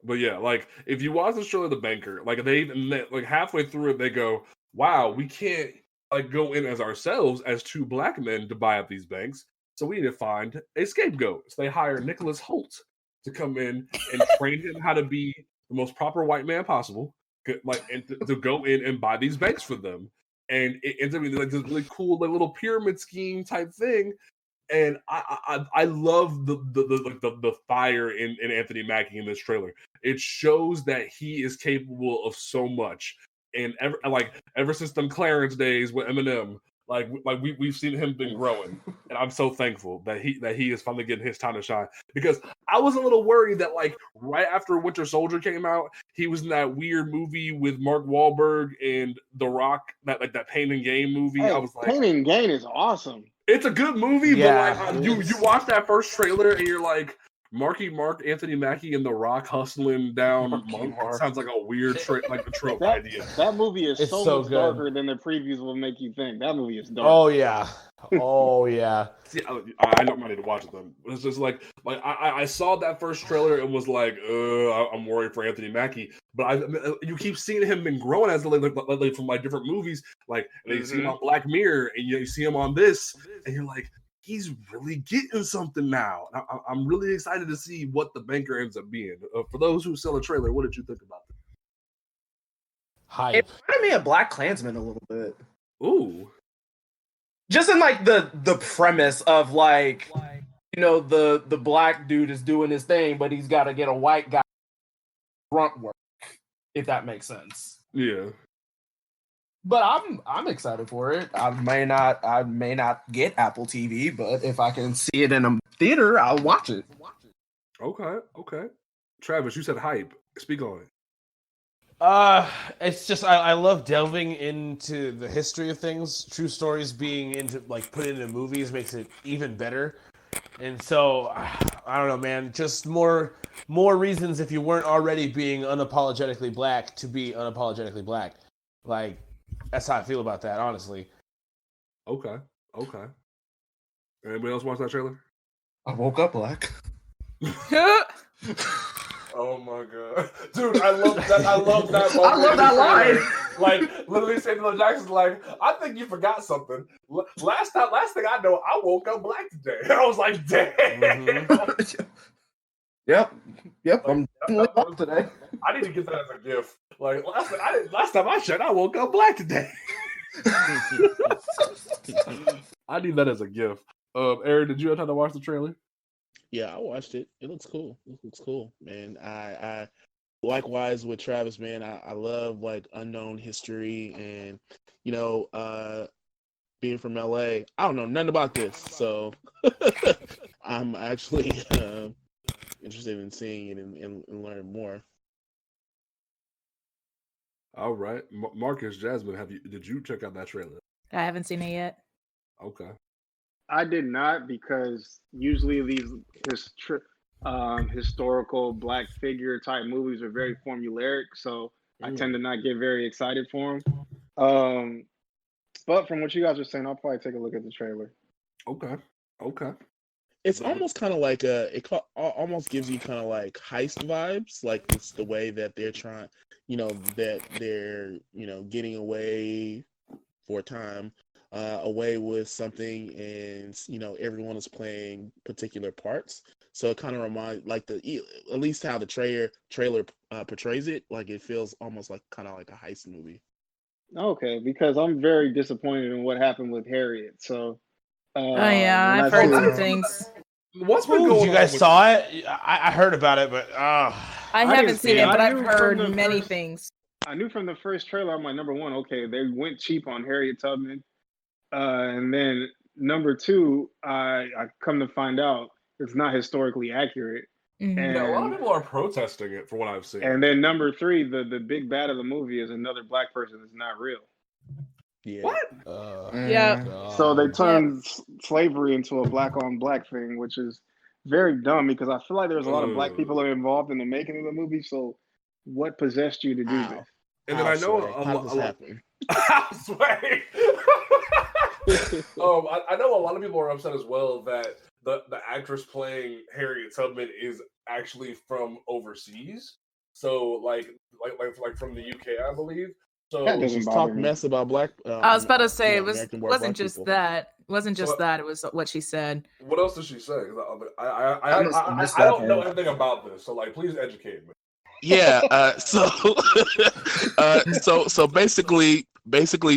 But yeah, if you watch the show The Banker, they halfway through it, they go, "Wow, we can't go in as ourselves as two Black men to buy up these banks. So we need to find a scapegoat." So they hire Nicholas Hoult to come in and train him how to be the most proper white man possible, and to go in and buy these banks for them. And it ends up being this really cool little pyramid scheme type thing. And I love the fire in Anthony Mackie in this trailer. It shows that he is capable of so much. And ever since them Clarence days with Eminem, Like we've seen him been growing, and I'm so thankful that he is finally getting his time to shine. Because I was a little worried that like right after Winter Soldier came out, he was in that weird movie with Mark Wahlberg and The Rock, that Pain and Gain movie. Hey, I was like, Pain and Gain is awesome. it's a good movie, Yeah, but like you watch that first trailer and you're like, Anthony Mackie, and The Rock hustling down Monk. Sounds like a weird like the trope idea. That movie is It's so so much good. darker than the previews will make you think. That movie is dark. Oh yeah. Oh yeah. See, I don't mind to watch it then. It's just like I saw that first trailer and was like, I'm worried for Anthony Mackie. But you keep seeing him been growing as like from like different movies, like and you see him on Black Mirror, and you see him on this, and you're like, he's really getting something now. I'm really excited to see what the banker ends up being. For those who saw the trailer, what did you think about it? Hype. It reminded me of Black Klansman a little bit. Ooh. Just in like the premise of like, you know, the black dude is doing his thing, but he's got to get a white guy grunt work, if that makes sense. Yeah. But I'm excited for it. I may not get Apple TV, but if I can see it in a theater, I'll watch it. Okay. Travis, you said hype. Speak on it. It's just I love delving into the history of things. True stories being into like put into movies makes it even better. And so I don't know, man. Just more reasons if you weren't already being unapologetically black to be unapologetically black. Like that's how I feel about that, honestly. Okay. Anybody else watch that trailer? I woke up black. Oh my god, dude! I love that. I love that. I love that line. Like literally, Samuel L. Jackson's like, "I think you forgot something." Last thing I know, I woke up black today. I was like, "Damn." Mm-hmm. Yep. Like, I'm definitely up today. I need to get that as a gift. Like last time I checked, I woke up black today. I need that as a gift. Aaron, did you have time to watch the trailer? Yeah, I watched it. It looks cool. Man. I likewise with Travis, man. I love like unknown history, and you know, being from LA, I don't know nothing about this, so I'm actually interested in seeing it and learn more. All right, Marcus, Jasmine, did you check out that trailer? I haven't seen it yet. Okay. I did not, because usually these historical black figure type movies are very formulaic, so I tend to not get very excited for them. But from what you guys are saying, I'll probably take a look at the trailer. Okay. It's almost kind of like almost gives you kind of like heist vibes. Like it's the way that they're trying, you know, that they're, you know, getting away for a time, away with something, and you know everyone is playing particular parts. So it kind of reminds, like at least how the trailer portrays it. Like it feels almost like kind of like a heist movie. Okay, because I'm very disappointed in what happened with Harriet. So. Oh yeah, I've heard some things. What's been going on? You guys saw it? I heard about it, but I haven't seen it, but I've heard many things. I knew from the first trailer, I'm like, number one, okay, they went cheap on Harriet Tubman. And then number two, I come to find out it's not historically accurate. Mm-hmm. And, Yeah, a lot of people are protesting it, for what I've seen. And then number three, the big bad of the movie is another black person that's not real. Yeah. What? Yeah. So they turned slavery into a black on black thing, which is very dumb, because I feel like there's a lot of black people are involved in the making of the movie. So what possessed you to do this? And then I know how does this happen? I swear. I know a lot of people are upset as well that the actress playing Harriet Tubman is actually from overseas. So like from the UK, I believe. So That doesn't Just bother talk me. mess about black. I was about to say you it know, was American-born wasn't black just people. that. It wasn't just that. It was what she said. what else did she say? I missed I don't that know part. anything about this. So like, please educate me. Yeah. So basically,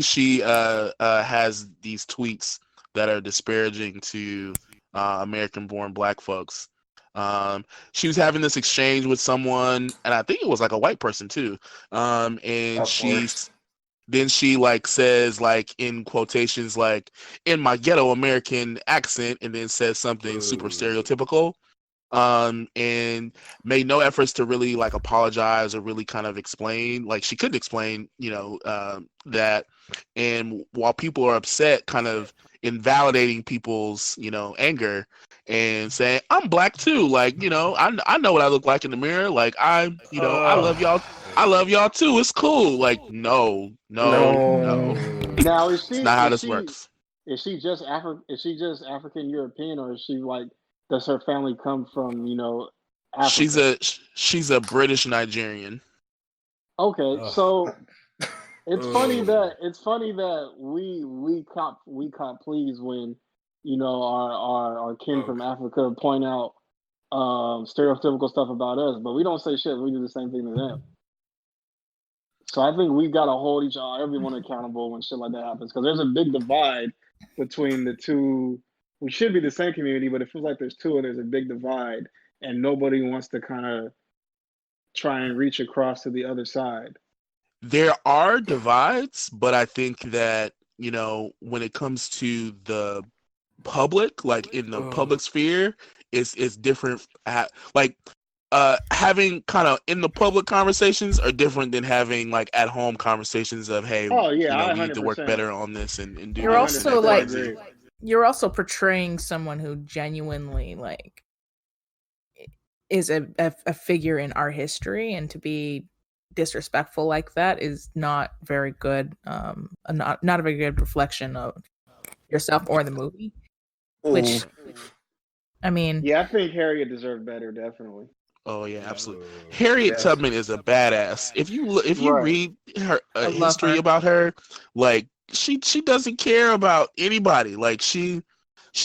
she has these tweets that are disparaging to American-born black folks. She was having this exchange with someone, and I think it was like a white person too. And Of she course. then she like says like in quotations like in my ghetto American accent, and then says something super stereotypical. And made no efforts to really like apologize or really kind of explain. Like she couldn't explain, that. And while people are upset, kind of invalidating people's, anger and saying, I'm black too. Like, I know what I look like in the mirror. Like I love y'all. I love y'all too. It's cool. Like, no. Now It's not how this works. Is she just African European, or is she like, does her family come from, Africa? She's a British Nigerian. Okay, so it's funny that we cop pleased when, our kin from Africa point out stereotypical stuff about us, but we don't say shit. We do the same thing to them. So I think we've got to hold everyone accountable when shit like that happens, because there's a big divide between the two. We should be the same community, but it feels like there's two, and there's a big divide, and nobody wants to kind of try and reach across to the other side. There are divides, but I think that, when it comes to the public, like in the public sphere, it's different. Having kind of in the public conversations are different than having like at home conversations of, hey, oh yeah, we need to work better on this and do. You're also like, agree. you're also portraying someone who genuinely like is a figure in our history, and to be disrespectful like that is not very good. Not a very good reflection of yourself or the movie. Which, I mean, yeah, I think Harriet deserved better, definitely. Oh yeah, absolutely. Harriet Tubman is a badass. If you read her history about her, like she doesn't care about anybody. Like she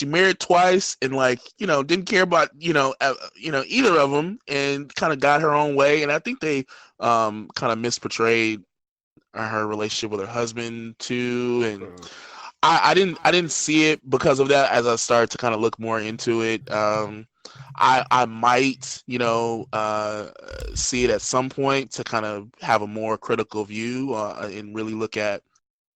married twice and like didn't care about either of them, and kind of got her own way. And I think they kind of misportrayed her relationship with her husband too. And I didn't see it because of that. As I started to kind of look more into it, I might see it at some point to kind of have a more critical view and really look at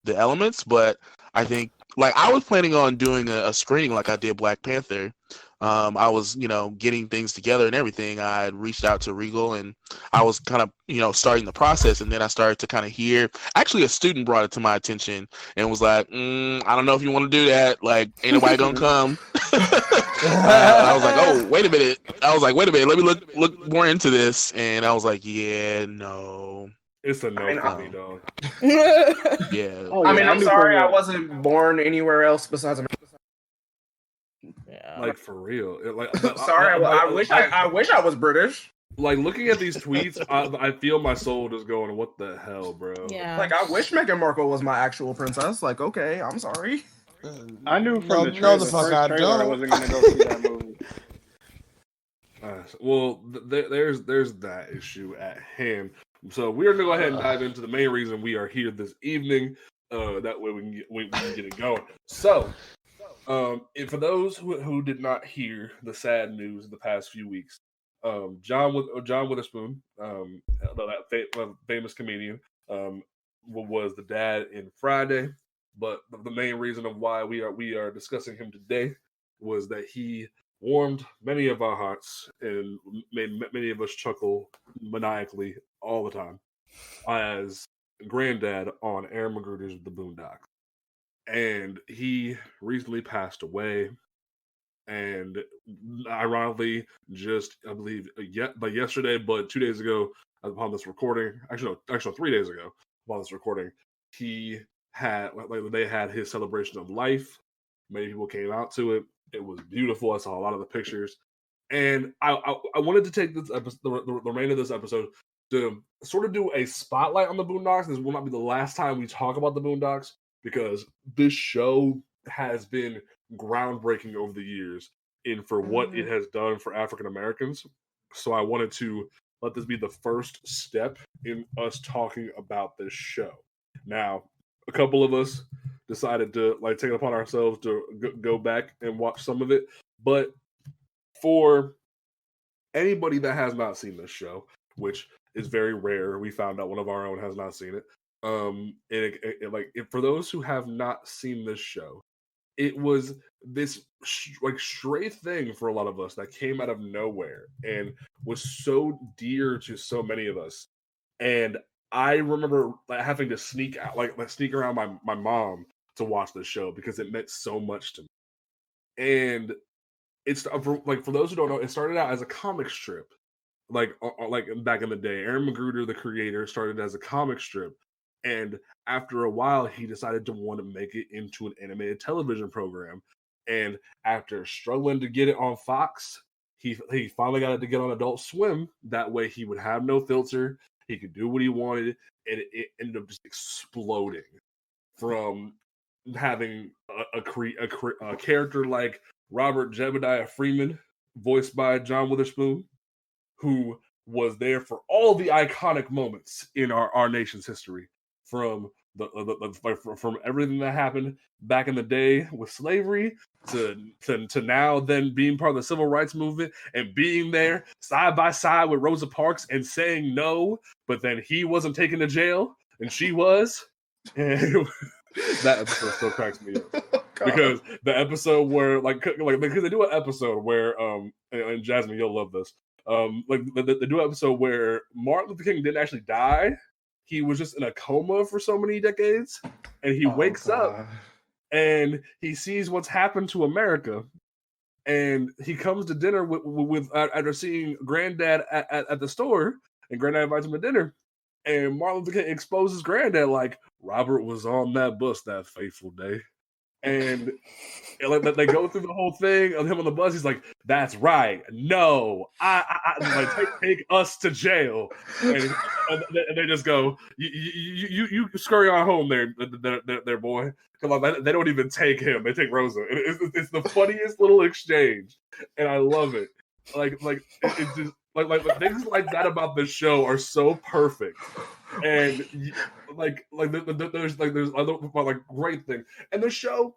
the elements. But I think, like, I was planning on doing a screening like I did Black Panther. I was, getting things together and everything. I had reached out to Regal, and I was kind of, starting the process. And then I started to kind of hear, actually a student brought it to my attention and was like, I don't know if you want to do that. Like, ain't nobody gonna come. I was like, oh, wait a minute. Let me look more into this. And I was like, yeah, no. It's a no for me, dog. Yeah. Oh, I mean, I'm sorry I wasn't born anywhere else besides America. yeah. Like, for real. Sorry, I wish I was British. Like, looking at these tweets, I feel my soul just going, what the hell, bro? Yeah. Like, I wish Meghan Markle was my actual princess. Like, okay, I'm sorry. I knew from the no, the fuck I trailer I don't. wasn't going to go see that movie. Well, there's that issue at hand. So we're gonna go ahead and dive into the main reason we are here this evening. That way we can get it going. So, for those who did not hear the sad news of the past few weeks, John Witherspoon, that famous comedian, was the dad in Friday. But the main reason of why we are discussing him today was that he warmed many of our hearts and made many of us chuckle maniacally all the time as Granddad on Aaron McGruder's The Boondocks. And he recently passed away. And ironically, just, I believe, yesterday, but 2 days ago, upon this recording, actually 3 days ago, upon this recording, they had his celebration of life. Many people came out to it. It was beautiful. I saw a lot of the pictures, and I wanted to take this episode, the remainder of this episode, to sort of do a spotlight on the Boondocks. This will not be the last time we talk about the Boondocks, because this show has been groundbreaking over the years for what it has done for African Americans. So I wanted to let this be the first step in us talking about this show. Now, a couple of us decided to take it upon ourselves to go back and watch some of it. But for anybody that has not seen this show, which is very rare, we found out one of our own has not seen it. For those who have not seen this show, it was this stray thing for a lot of us that came out of nowhere and was so dear to so many of us. And I remember having to sneak out, sneak around my mom to watch this show because it meant so much to me. And it's for those who don't know, it started out as a comic strip, like back in the day. Aaron Magruder, the creator, started as a comic strip, and after a while, he decided to want to make it into an animated television program. And after struggling to get it on Fox, he finally got it to get on Adult Swim. That way, he would have no filter. He could do what he wanted, and it ended up just exploding from having a character like Robert Jebediah Freeman, voiced by John Witherspoon, who was there for all the iconic moments in our nation's history, from from everything that happened back in the day with slavery to now then being part of the civil rights movement and being there side by side with Rosa Parks and saying no, but then he wasn't taken to jail and she was. And that episode still cracks me up. Because the episode where because they do an episode where and Jasmine, you'll love this. They do an episode where Martin Luther King didn't actually die. He was just in a coma for so many decades, and he wakes up and he sees what's happened to America, and he comes to dinner with after seeing Granddad at the store, and Granddad invites him to dinner, and Martin Luther King exposes Granddad like Robert was on that bus that fateful day. And they go through the whole thing of him on the bus. He's like, "That's right. No, I take us to jail." And they just go, "You scurry on home, there, boy." Come on, they don't even take him. They take Rosa. It's the funniest little exchange, and I love it. It's just things like that about this show are so perfect. And there's other great thing, and the show,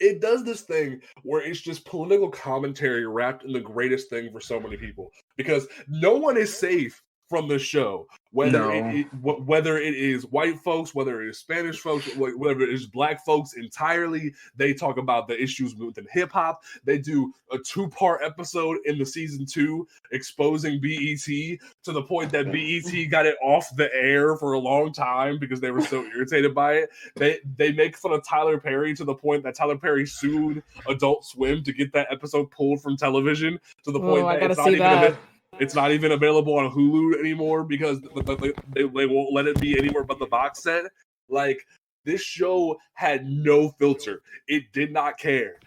it does this thing where it's just political commentary wrapped in the greatest thing for so many people, because no one is safe from the show, whether it is white folks, whether it is Spanish folks, whether it is black folks entirely. They talk about the issues within hip hop. They do a 2-part episode in the season 2 exposing BET to the point that BET got it off the air for a long time because they were so irritated by it. They make fun of Tyler Perry to the point that Tyler Perry sued Adult Swim to get that episode pulled from television, to the point that it's not even available on Hulu anymore because they won't let it be anywhere but the box set. Like, this show had no filter. It did not care.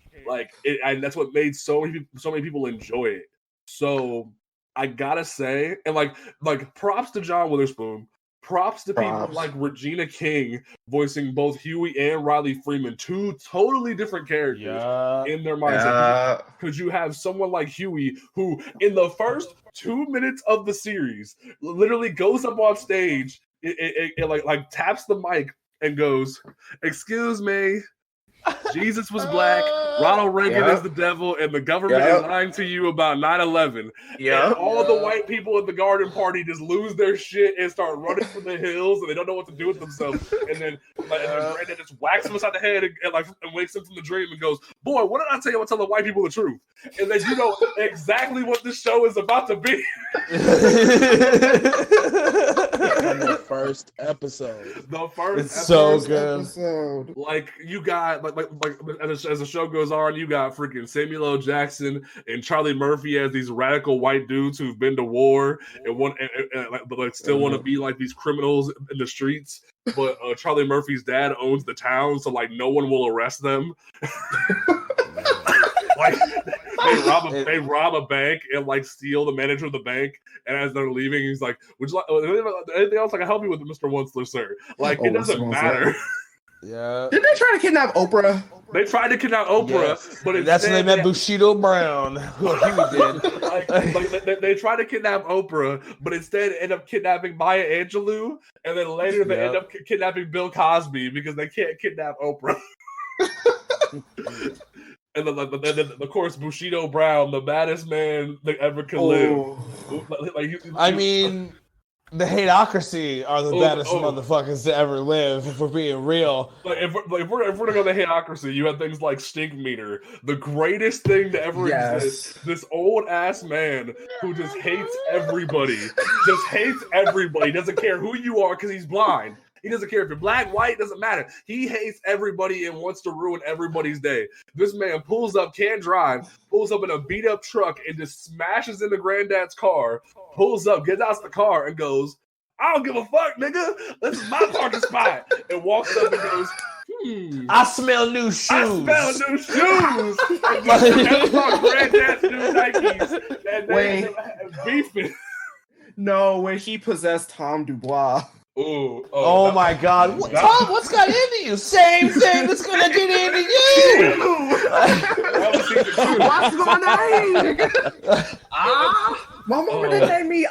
And that's what made so many people enjoy it. So I gotta say, and props to John Witherspoon. Props to people like Regina King voicing both Huey and Riley Freeman, 2 totally different characters in their mindset. Because you have someone like Huey who, in the first 2 minutes of the series, literally goes up on stage, it taps the mic and goes, "Excuse me, Jesus was black, Ronald Reagan is the devil, and the government is lying to you about 9/11. And all the white people at the garden party just lose their shit and start running for the hills, and they don't know what to do with themselves. And then Granddad just whacks him upside the head and wakes him from the dream and goes, "Boy, what did I tell you? I'm telling the white people the truth." And then you know exactly what this show is about to be. The first episode. It's so good. Episode. You got as the show goes on, you got freaking Samuel L. Jackson and Charlie Murphy as these radical white dudes who've been to war but still want to be like these criminals in the streets. But Charlie Murphy's dad owns the town, so no one will arrest them. They rob a bank and steal the manager of the bank, and as they're leaving, he's like, "Would you like anything else I can help you with, Mr. Onceler, sir?" It doesn't matter. Yeah. Didn't they try to kidnap Oprah? They tried to kidnap Oprah, but that's when they met Bushido Brown. Who did. They tried to kidnap Oprah, but instead end up kidnapping Maya Angelou, and then later they end up kidnapping Bill Cosby because they can't kidnap Oprah. And then, of course, Bushido Brown, the baddest man that ever could live. The hateocracy are the baddest motherfuckers to ever live, if we're being real. Like if we're gonna go the hateocracy, you have things like Stink Meter, the greatest thing to ever exist. This old ass man who just hates everybody, doesn't care who you are because he's blind. He doesn't care if you're black, white, doesn't matter. He hates everybody and wants to ruin everybody's day. This man pulls up, can't drive, pulls up in a beat up truck and just smashes into Granddad's car, pulls up, gets out the car and goes, I don't give a fuck, nigga. This is my parking spot. And walks up and goes, I smell new shoes. And Granddad's new Nikes. And Wait. Beefing. No, when he possessed Tom Dubois. Oh my God. Tom, what's got into you? Same thing that's gonna get into you. What's going on? My mama didn't name me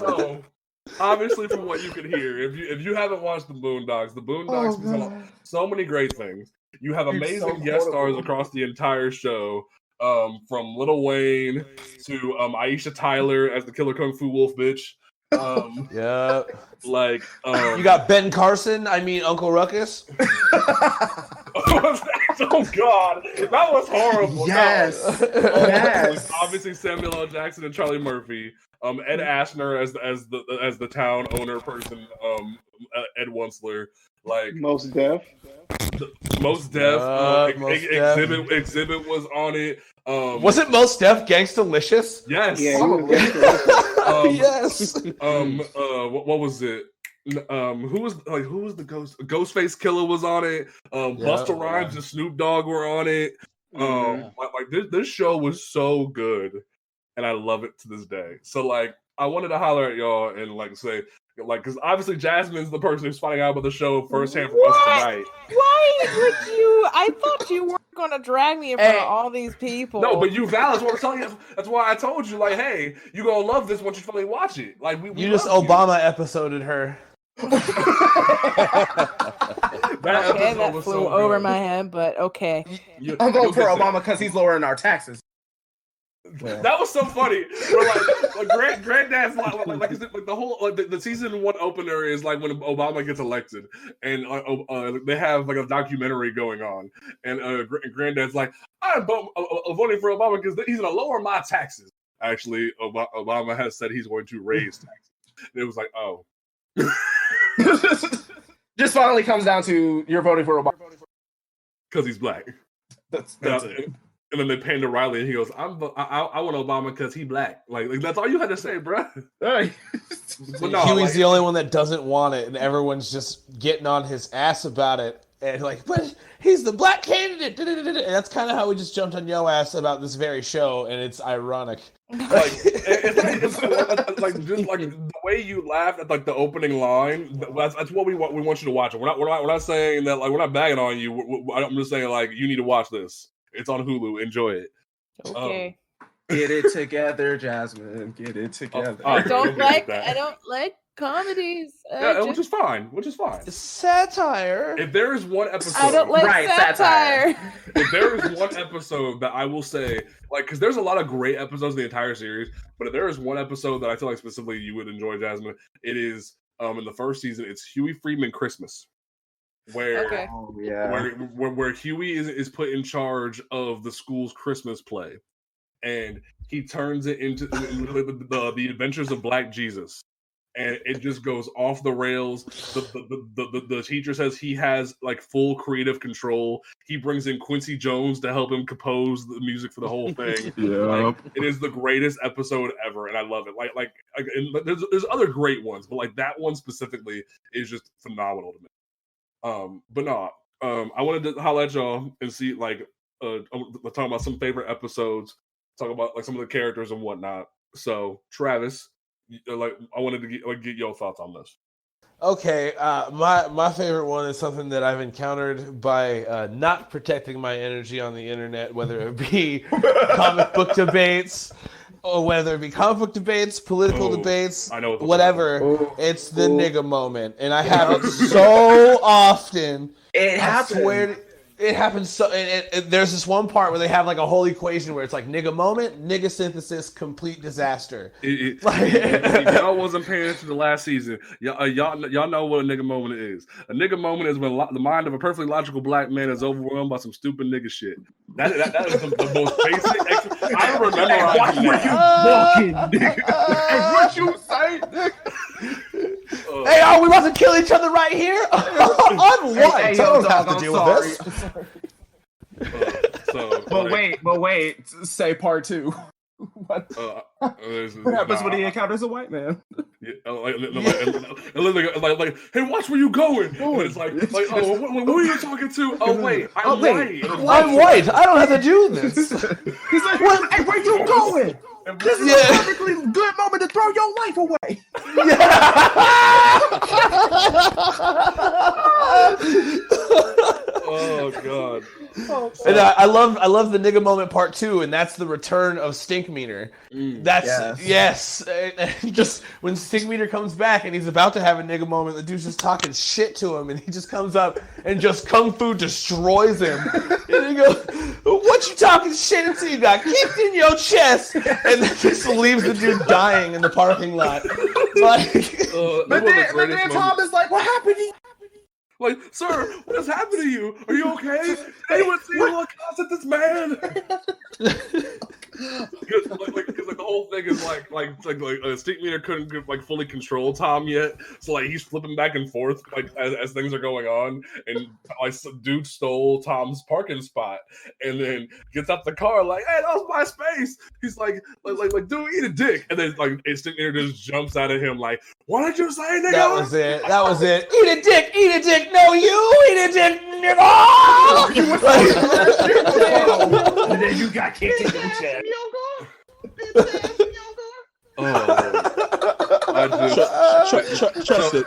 So, obviously, from what you can hear, if you haven't watched the Boondocks was so many great things. You have amazing guest stars across the entire show. From Lil Wayne to Aisha Tyler as the Killer Kung Fu Wolf bitch. Yeah, like you got Ben Carson. I mean Uncle Ruckus. Oh God, that was horrible. Yes, yes. Obviously Samuel L. Jackson and Charlie Murphy. Ed Asner as the town owner person. Ed Wunsler. Like Most Def. Exhibit was on it. Was it Most Def Gangstalicious? Yes. Yeah, yes. What was it? Who was the ghost? Ghostface Killer was on it. Busta Rhymes and Snoop Dogg were on it. This show was so good, and I love it to this day. So like, I wanted to holler at y'all and like say. Like, because obviously Jasmine's the person who's finding out about the show firsthand from us tonight. Why would you? I thought you weren't going to drag me in front of all these people. No, but you valid. That's what I'm telling you. That's why I told you, like, hey, you're going to love this once you finally watch it. Like, we you just Obama episoded her. that flew over my head, but okay. I'm going for Obama because he's lowering our taxes. That was so funny. Granddad's like the whole the season 1 opener is like when Obama gets elected, and they have like a documentary going on, and Granddad's like, I'm voting for Obama because he's gonna lower my taxes. Actually, Obama has said he's going to raise taxes. And it was like, oh, just finally comes down to you're voting for Obama because he's black. That's it. And then they pan to Riley, and he goes, "I want Obama because he black." Like that's all you had to say, bro. Huey's the only one that doesn't want it, and everyone's just getting on his ass about it. And like, but he's the black candidate. And that's kind of how we just jumped on yo ass about this very show, and it's ironic. It's like just like the way you laughed at like the opening line. That's what we want you to watch. We're not saying that like we're not bagging on you. I'm just saying like you need to watch this. It's on Hulu. Enjoy it. Okay. Get it together, Jasmine. Get it together. I don't like comedies. Which is fine. It's satire. If there is one episode, I don't like satire. If there is one episode that I will say, like, because there's a lot of great episodes in the entire series, but if there is one episode that I feel like specifically you would enjoy, Jasmine, it is in the first season. It's Huey Freeman Christmas. Where Huey is put in charge of the school's Christmas play, and he turns it into the Adventures of Black Jesus, and it just goes off the rails. The teacher says he has like full creative control. He brings in Quincy Jones to help him compose the music for the whole thing. Like, it is the greatest episode ever, and I love it. Like and there's other great ones, but like that one specifically is just phenomenal to me. But no, I wanted to holler at y'all and see like talk about some favorite episodes, talk about like some of the characters and whatnot. So Travis, like I wanted to get your thoughts on this. Okay, my favorite one is something that I've encountered by not protecting my energy on the internet, whether it be comic book debates. Or whether it be comic book debates, political debates, whatever, it's the nigga moment, and I have it so often. It happens. It happens so. And there's this one part where they have like a whole equation where it's like nigga moment, nigga synthesis, complete disaster. If y'all wasn't paying attention to last season, y'all know what a nigga moment is. A nigga moment is when the mind of a perfectly logical black man is overwhelmed by some stupid nigga shit. That is the most basic. I remember Watch where you walking, nigga. Hey, what you say, nigga? Hey, we about to kill each other right here? On what? Hey, I don't have to I'm deal sorry. with this. But wait. Say part 2. What happens when he encounters a white man? Like, hey, watch where you going. It's like, who are you talking to? Oh wait, I'm white. I'm white. I don't have to do this. He's like, hey, where you going? This is a perfectly good moment to throw your life away. Oh god. And I love the nigga moment part 2, and that's the return of Stink Meter. That's yes. Just when Stink Meter comes back and he's about to have a nigga moment, the dude's just talking shit to him, and he just comes up and just kung fu destroys him. And he goes, "What you talking shit until you got kicked in your chest?" And then just leaves the dude dying in the parking lot. Like, but then Tom is like, "What happened to you?" Like, sir, what has happened to you? Are you okay? Anyone see you look at this man? Because the whole thing is like Stink Meter couldn't fully control Tom yet, so like he's flipping back and forth as things are going on, and like some dude stole Tom's parking spot, and then gets out the car like, hey, that was my space. He's like dude, eat a dick, and then like Stink Meter just jumps out of him like, what did you say, nigga? That was it. Eat a dick. No, you eat a dick, nigga. And then you got kicked in the chest.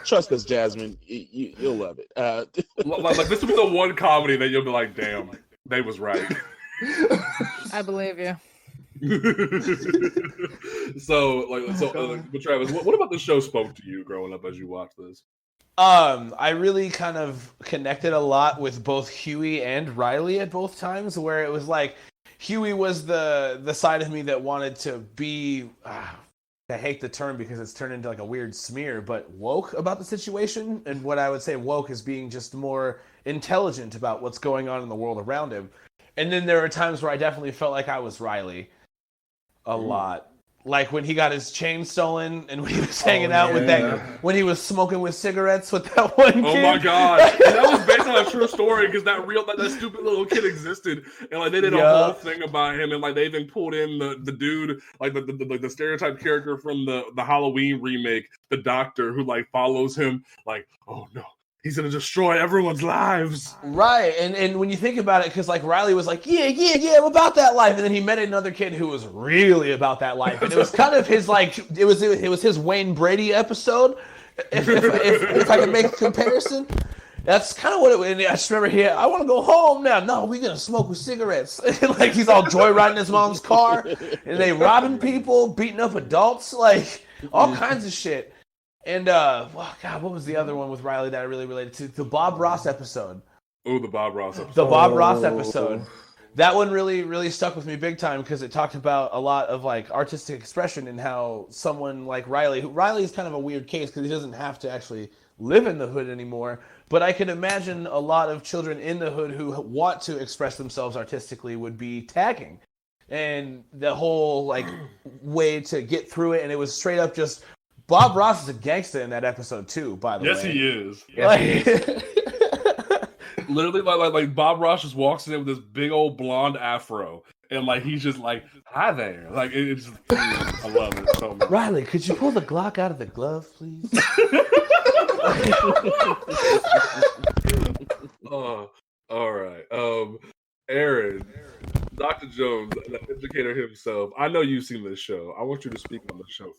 Trust us, Jasmine. You'll love it. Like this will be the one comedy that you'll be like, damn, they was right. I believe you. But Travis, what about the show spoke to you growing up as you watched this? I really kind of connected a lot with both Huey and Riley at both times, where it was like Huey was the side of me that wanted to be, I hate the term because it's turned into like a weird smear, but woke about the situation. And what I would say woke is being just more intelligent about what's going on in the world around him. And then there were times where I definitely felt like I was Riley a lot. Like when he got his chain stolen and when he was hanging out with that, when he was smoking with cigarettes with that one kid. Oh my god. That was based on a true story because that stupid little kid existed. And like they did a whole thing about him, and like they even pulled in the dude, like the stereotype character from the Halloween remake, the doctor who like follows him like, oh no. He's gonna destroy everyone's lives. Right, and when you think about it, because like Riley was like, yeah, I'm about that life, and then he met another kid who was really about that life, and it was kind of his like, it was his Wayne Brady episode, if I can make a comparison. That's kind of what it was. And I just remember I want to go home now. No, we're gonna smoke with cigarettes. Like he's all joyriding his mom's car, and they robbing people, beating up adults, like all kinds of shit. And, what was the other one with Riley that I really related to? The Bob Ross episode. Oh, the Bob Ross episode. The Bob Ross episode. That one really, really stuck with me big time because it talked about a lot of, like, artistic expression and how someone like Riley is kind of a weird case because he doesn't have to actually live in the hood anymore. But I can imagine a lot of children in the hood who want to express themselves artistically would be tagging. And the whole, like, way to get through it, and it was straight up just... Bob Ross is a gangster in that episode too, by the way. Yes, he is. Literally, like Bob Ross just walks in with this big old blonde afro, and like he's just like, "Hi there!" Like it's, I love it so much. Riley, could you pull the Glock out of the glove, please? All right. Aaron, Dr. Jones, the educator himself. I know you've seen this show. I want you to speak on the show.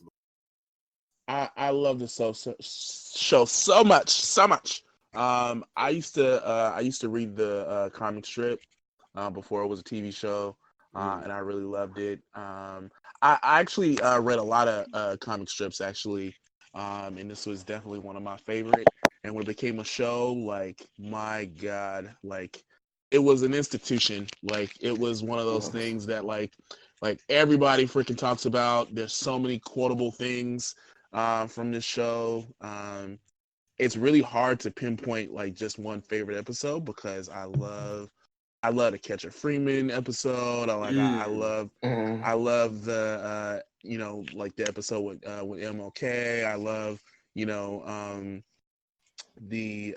I love this show so much. I used to read the comic strip before it was a TV show, and I really loved it. I actually read a lot of comic strips actually, and this was definitely one of my favorite. And when it became a show, like my God, like it was an institution. Like it was one of those things that like everybody freaking talks about. There's so many quotable things from this show. It's really hard to pinpoint like just one favorite episode because I love the Catcher Freeman episode. I love the like the episode with MLK. I love the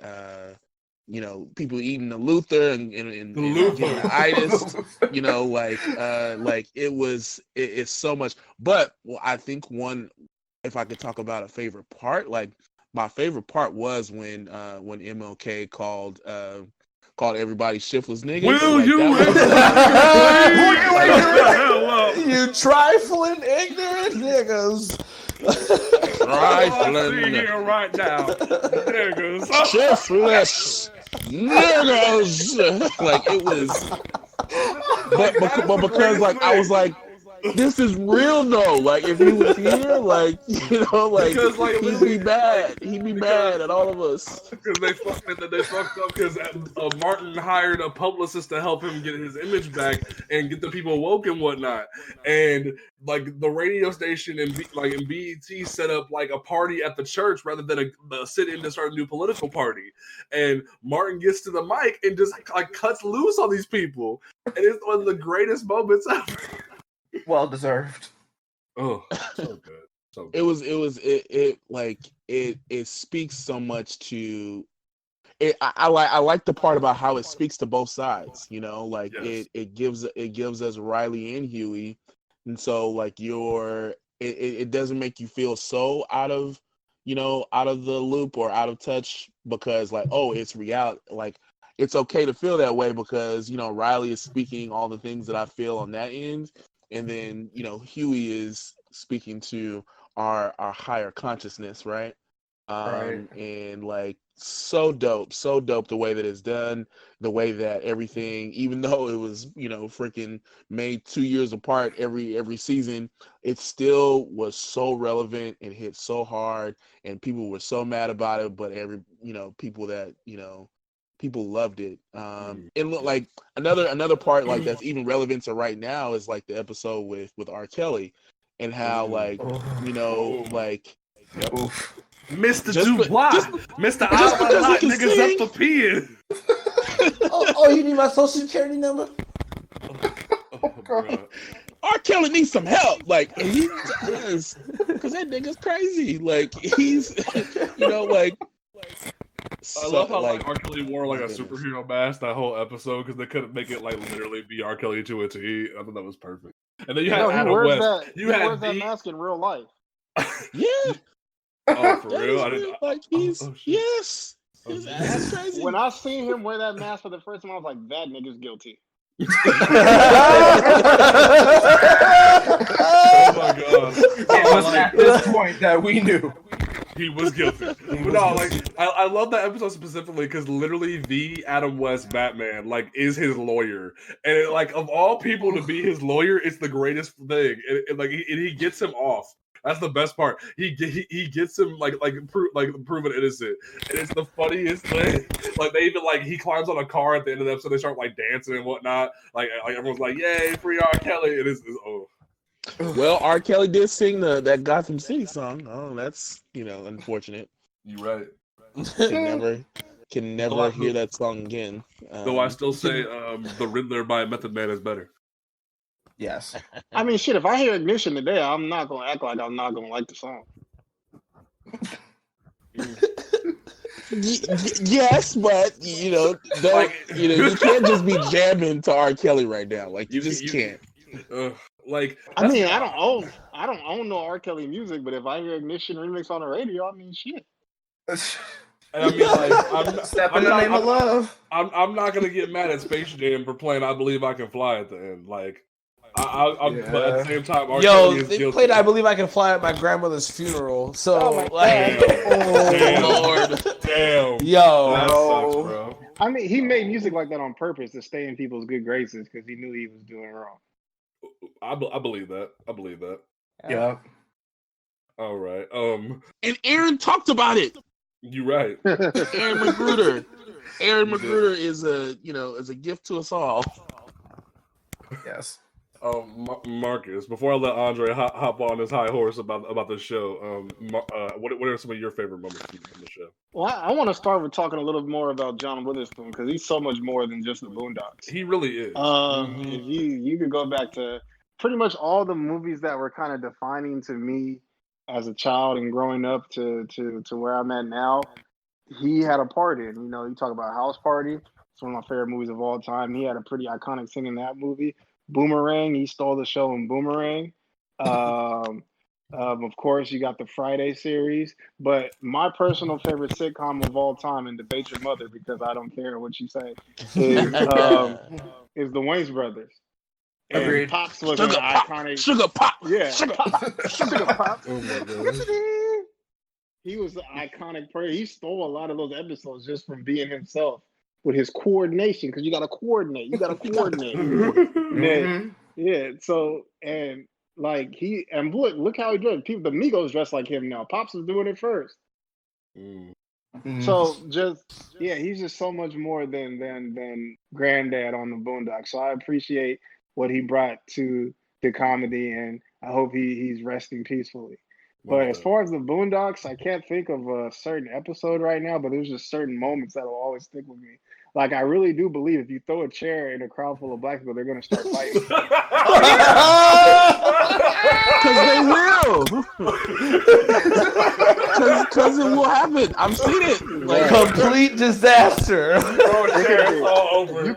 people eating the Luther and getting the itis. It's so much. But I think if I could talk about a favorite part, like my favorite part was when MLK called everybody shiftless niggas. You trifling ignorant niggas. Trifling here right now, niggas. Shiftless niggas. Like it was, but because like I was like, this is real though. Like if he was here, like because, like, he'd be mad. He'd be mad at all of us. Because they fucked up because Martin hired a publicist to help him get his image back and get the people woke and whatnot. And like the radio station and BET set up like a party at the church rather than a sit-in to start a new political party. And Martin gets to the mic and just like cuts loose on these people. And it's one of the greatest moments ever. Well deserved. Oh, so good. So good. It speaks so much to it. I like the part about how it speaks to both sides. Like yes. it gives us Riley and Huey, and so like it doesn't make you feel so out of the loop or out of touch because like it's reality. Like it's okay to feel that way because Riley is speaking all the things that I feel on that end. And then, Huey is speaking to our higher consciousness, right? Right. And like so dope the way that it's done, the way that everything, even though it was, freaking made 2 years apart every season, it still was so relevant and hit so hard and people were so mad about it, but people loved it. And look, like another part like that's even relevant to right now is like the episode with R. Kelly and how Mr. Dubois, Mr. I like niggas up for peeing. You need my social security number? Oh God. R. Kelly needs some help, like he does, because that nigga's crazy. Like he's, I love how like R. Kelly wore like a superhero mask that whole episode because they couldn't make it like literally be R. Kelly to a T. I thought that was perfect. And then you had Adam West. He wears that mask in real life. Yeah. Oh, for real? I didn't. Like he's yes. His ass is crazy. When I seen him wear that mask for the first time, I was like, that nigga's guilty. Oh my God! It was at this point that we knew he was guilty. No, like I love that episode specifically because literally the Adam West Batman like is his lawyer, and it, like of all people to be his lawyer, it's the greatest thing. And he gets him off. That's the best part. He gets him proven innocent, and it's the funniest thing. Like they even like he climbs on a car at the end of the episode. They start like dancing and whatnot. Like everyone's like, "Yay, free R. Kelly!" It is Well, R. Kelly did sing that Gotham City song. Oh, that's unfortunate. You're right. Can never hear that song again. Though I still say the Riddler by Method Man is better. Yes. I mean, shit, if I hear Ignition today, I'm not going to act like I'm not going to like the song. Yes, but, you can't just be jamming to R. Kelly right now. Like, you just can't. I mean, I don't own no R. Kelly music, but if I hear Ignition remix on the radio, I mean, shit. And I mean, like, Step in the name of love. I'm not gonna get mad at Space Jam for playing "I Believe I Can Fly" at the end. Like, but at the same time, R. Kelly is they guilty. played "I Believe I Can Fly" at my grandmother's funeral. So, Damn. Lord, damn, yo, that sucks, bro. I mean, he made music like that on purpose to stay in people's good graces because he knew he was doing wrong. I believe that. I believe that. Yeah. All right. and Aaron talked about it. You're right. Aaron Magruder. Aaron Magruder is a gift to us all. Yes. Marcus, before I let Andre hop on his high horse about the show, what are some of your favorite moments from the show? Well, I want to start with talking a little more about John Witherspoon because he's so much more than just the Boondocks. He really is. If you could go back to pretty much all the movies that were kind of defining to me as a child and growing up to where I'm at now, he had a part in. You talk about House Party. It's one of my favorite movies of all time. He had a pretty iconic scene in that movie. Boomerang, he stole the show in Boomerang. Of course, you got the Friday series, but my personal favorite sitcom of all time, and debate your mother because I don't care what you say, is the Wayans Brothers. And Agreed. Pops was Sugar an Pop, iconic. Sugar Pop, Yeah, Sugar Pop. Sugar Pop. Oh my gosh. He was an iconic player. He stole a lot of those episodes just from being himself with his coordination, because you got to coordinate. You got to coordinate. Mhm. Yeah. So and like look how he dressed. People, the Migos dress like him now. Pops was doing it first. Mhm. So he's just so much more than Granddad on the Boondocks. So I appreciate what he brought to the comedy, and I hope he's resting peacefully. But as far as the Boondocks, I can't think of a certain episode right now, but there's just certain moments that will always stick with me. Like, I really do believe if you throw a chair in a crowd full of black people, they're going to start fighting. Because they will. Because it will happen. I've seen it. Like, Complete disaster. You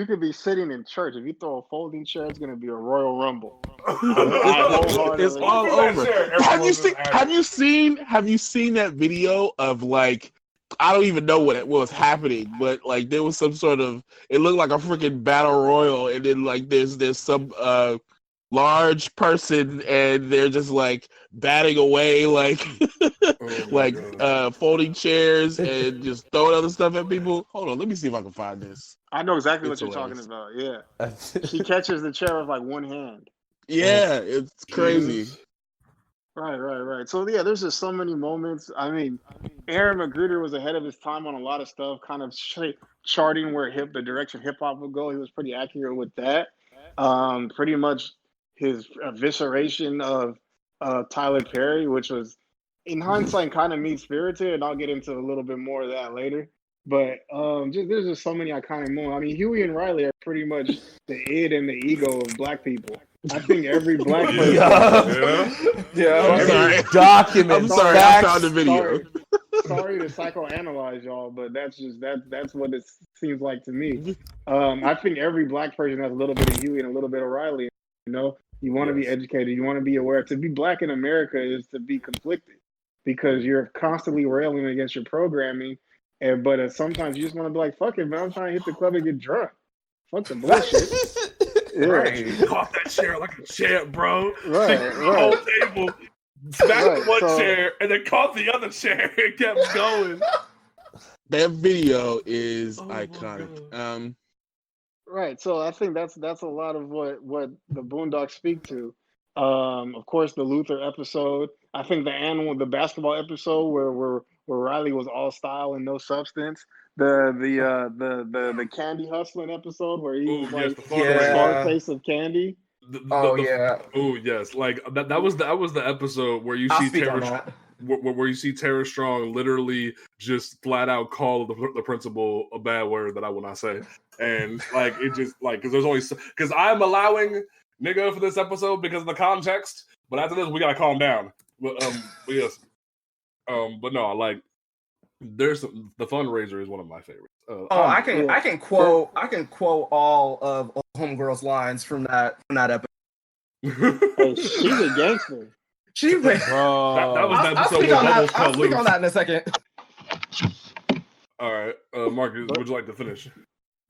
could be sitting in church. If you throw a folding chair, it's going to be a Royal Rumble. it's all over. Have you seen that video of, like, I don't even know what was happening, but like there was some sort of, it looked like a freaking battle royal, and then like there's some large person and they're just like batting away like folding chairs and just throwing other stuff at people. Hold on, let me see if I can find this. I know exactly what you're hilarious. talking about. Yeah, she catches the chair with like one hand. Yeah, it's crazy. Right. So yeah, there's just so many moments. I mean, Aaron Magruder was ahead of his time on a lot of stuff, kind of charting where the direction hip hop would go. He was pretty accurate with that. Pretty much his evisceration of Tyler Perry, which was in hindsight kind of mean spirited, and I'll get into a little bit more of that later. But there's just so many iconic moments. I mean, Huey and Riley are pretty much the id and the ego of black people. I think every black person. Yeah. I'm sorry. Document. I'm sorry. I found the video. Sorry to psychoanalyze y'all, but that's what it seems like to me. I think every black person has a little bit of Huey and a little bit of Riley. You want to be educated. You want to be aware. To be black in America is to be conflicted because you're constantly railing against your programming. But sometimes you just want to be like, fuck it, man. I'm trying to hit the club and get drunk. Fuck the bullshit. Yeah. Right. Caught that chair like a champ, bro. Right. Whole table, smacked one chair, and then caught the other chair and kept going. That video is iconic. Right. So I think that's a lot of what the Boondocks speak to. Of course, the Luther episode. I think the basketball episode where Riley was all style and no substance. The candy hustling episode where he was like the star face of candy. Oh yes, like that was the episode where you see where you see Tara Strong literally just flat out call the principal a bad word that I will not say, and like it just like because I'm allowing nigga for this episode because of the context, but after this we gotta calm down. But yes, but no, like. The fundraiser is one of my favorites. I can quote all of Homegirl's lines from that episode. Hey, she's a gangster. She went. That was that episode. I'll speak on that in a second. All right, Marcus, would you like to finish?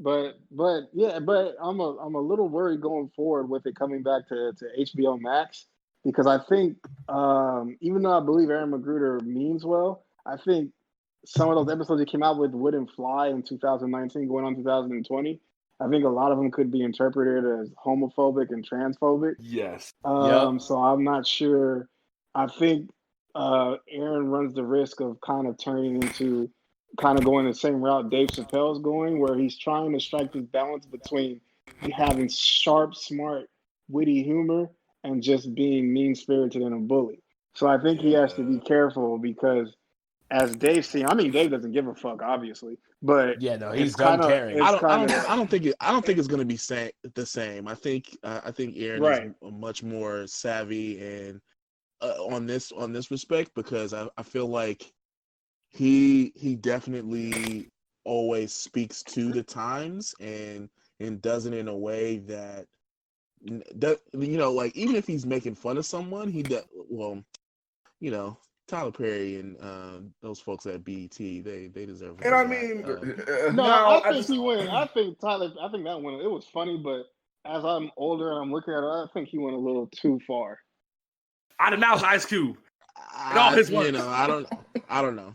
But I'm a little worried going forward with it coming back to HBO Max because I think even though I believe Aaron Magruder means well, I think some of those episodes he came out with wouldn't fly in 2019 going on 2020. I think a lot of them could be interpreted as homophobic and transphobic. Yes. So I'm not sure. I think Aaron runs the risk of kind of turning into kind of going the same route Dave Chappelle's going, where he's trying to strike this balance between having sharp, smart, witty humor and just being mean-spirited and a bully. So I think he has to be careful because, as Dave seen, I mean, Dave doesn't give a fuck, obviously, but Yeah, no, he's it's done kind of. caring. I don't think it's going to be the same. I think Aaron Right. is much more savvy and on this respect, because I feel like he definitely always speaks to the times and does it in a way that like, even if he's making fun of someone, Tyler Perry and those folks at BET, they deserve it. And I mean, I think he went. I think Tyler. I think that one. It was funny, but as I'm older and I'm looking at it, I think he went a little too far. I denounced Ice Cube. And all his work. I don't know.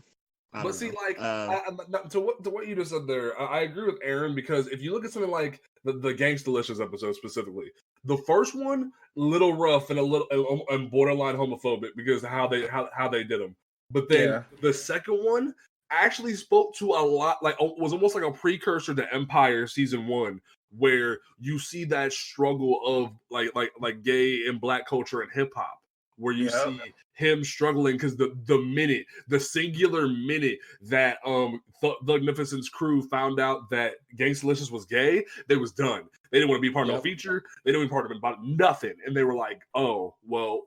But see, like, to what you just said there, I agree with Aaron, because if you look at something like the Gangstalicious episode specifically, the first one, little rough and a little and borderline homophobic because of how they did them. But then the second one actually spoke to a lot, like, was almost like a precursor to Empire season 1, where you see that struggle of like gay and black culture and hip hop, where you see him struggling because the singular minute that Thug Magnificent's crew found out that Gangstalicious was gay, they was done. They didn't want to be part of a feature. They didn't want to be part of nothing. And they were like, oh, well,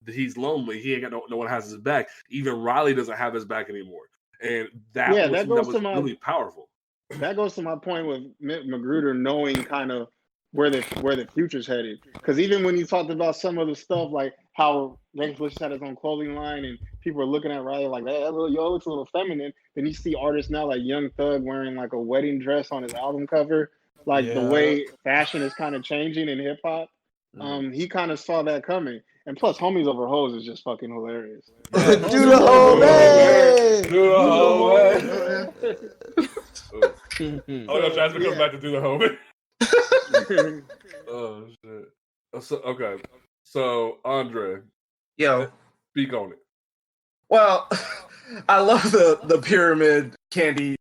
he's lonely. He ain't got no one has his back. Even Riley doesn't have his back anymore. And that was really powerful. That goes to my point with Magruder knowing kind of where the future's headed. Because even when you talked about some of the stuff, like how Gangstalicious had his own clothing line and people are looking at Riley like, that looks a little feminine. Then you see artists now like Young Thug wearing like a wedding dress on his album cover. Like the way fashion is kind of changing in hip hop. He kind of saw that coming. And plus, Homies Over Hoes is just fucking hilarious. Do the whole man! Do the whole man! Oh no, Jasmine comes back to do the whole man. Oh shit. So Andre, speak on it. Well, I love the pyramid candy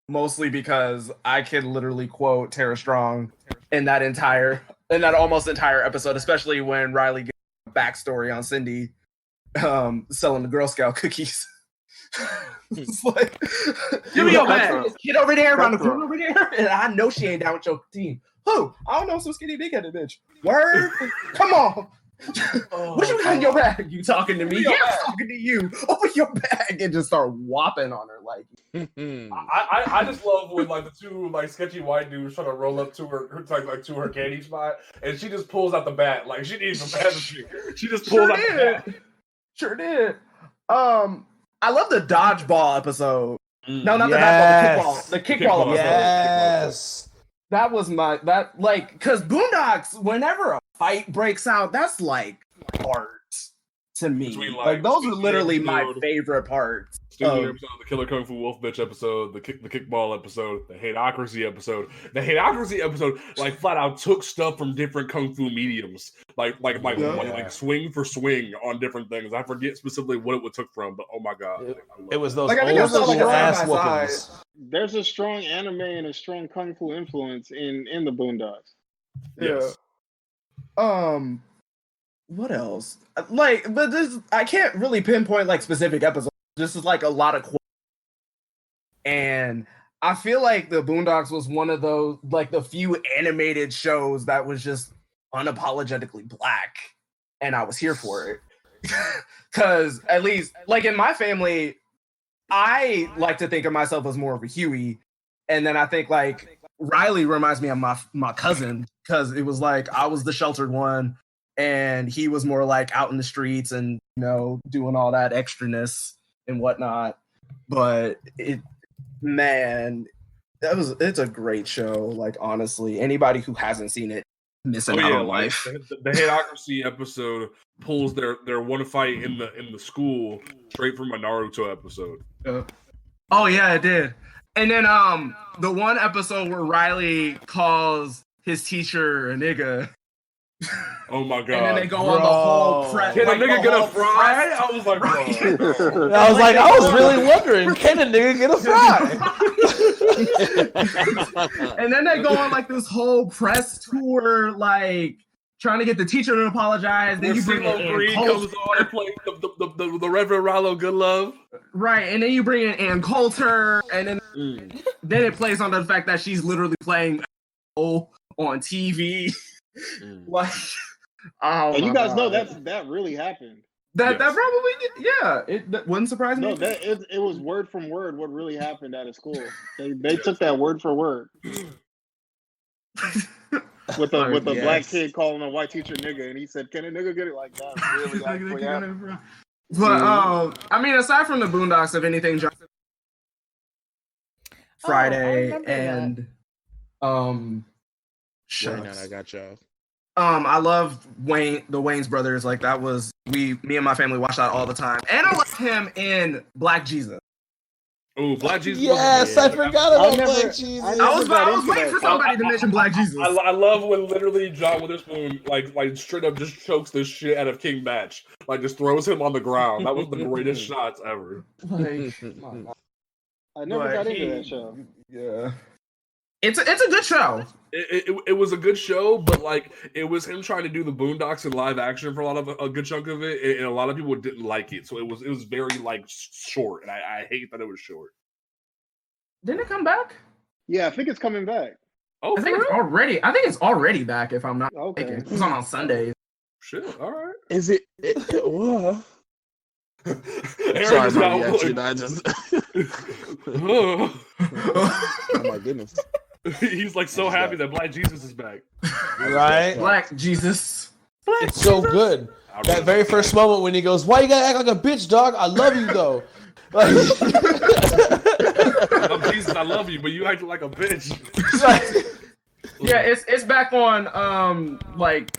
mostly because I can literally quote Tara Strong in that almost entire episode, especially when Riley gets a backstory on Cindy selling the Girl Scout cookies. It's like, give me your bag. Get over there around the corner over there. And I know she ain't down with your team. Who? I don't know, some skinny big-headed bitch. Word? Come on. What you got in your bag? You talking to me? Yeah, I'm talking to you. Open your bag and just start whopping on her. Like, I just love when like the two like sketchy white dudes trying to roll up to her to her candy spot, and she just pulls out the bat. Like, she needs some pageantry. She just pulls out the bat. Sure did. I love the dodgeball episode. No, not the dodgeball, the kickball episode. Yes. That was because Boondocks, whenever a fight breaks out, that's like art to me. Like those are literally my favorite parts. The Killer Kung Fu Wolf Bitch episode, the kickball episode, the Hateocracy episode. The Hateocracy episode, like, flat out took stuff from different kung fu mediums, like swing for swing on different things. I forget specifically what it took from, but oh my god, it was those I think I saw like a ass side by whoopings. There's a strong anime and a strong kung fu influence in the Boondocks. Yes. What else? Like, but this I can't really pinpoint like specific episodes. This is like a lot of quotes. And I feel like the Boondocks was one of those, like, the few animated shows that was just unapologetically black, and I was here for it. Because at least, like, in my family, I like to think of myself as more of a Huey, and then I think like Riley reminds me of my cousin, because it was like I was the sheltered one, and he was more like out in the streets and, you know, doing all that extraness and whatnot. But it's a great show. Like, honestly, anybody who hasn't seen it, missing out on life. The Hateocracy episode pulls their one fight in the school straight from a Naruto episode. Oh yeah, it did. And then the one episode where Riley calls his teacher a nigga, Oh my god! And then they go on the whole press. Can like, a nigga the get a whole fry? press- I was like, bro. I was really wondering, can a nigga get a fry? And then they go on like this whole press tour, like trying to get the teacher to apologize. Then you bring in Ann Green comes Coulter. on and plays the Reverend Rollo Goodlove. Right, and then you bring in Ann Coulter, and then it plays on the fact that she's literally playing on TV. Like, oh, And you my guys know God. that really happened. That Yes. probably that wouldn't surprise me. No, it was word from word what really happened at a school. They took that word for word. With a black kid calling a white teacher nigga, and he said, "Can a nigga get it?" Like that really actually happened. But I mean, aside from the Boondocks, if anything, Friday remember and Right now, I got y'all. I love the Wayans brothers. Like that was me and my family watch that all the time, and I love him in Black Jesus. Oh, Black Jesus. Yes, I forgot about Black Jesus. I was waiting for somebody to mention Black Jesus. I love when literally John Witherspoon like straight up just chokes the shit out of King Batch, like just throws him on the ground. That was the greatest shots ever. Like, I never got into that show. Yeah, it's a good show. It was a good show, but like it was him trying to do the Boondocks in live action for a good chunk of it, and a lot of people didn't like it. So it was very like short, and I hate that it was short. Didn't it come back? Yeah, I think it's coming back. Oh, I think it's already back. If I'm not Okay. mistaken, it was on Sundays. shit. All right. Is it? What? Aaron Sorry, is mommy. not Actually, I just. Oh my goodness. He's like so happy that Black Jesus is back. Right? Black Jesus. It's so good. That very first moment when he goes, "Why you gotta act like a bitch, dog? I love you though." Like, I'm Jesus, I love you, but you act like a bitch. Yeah, it's back on like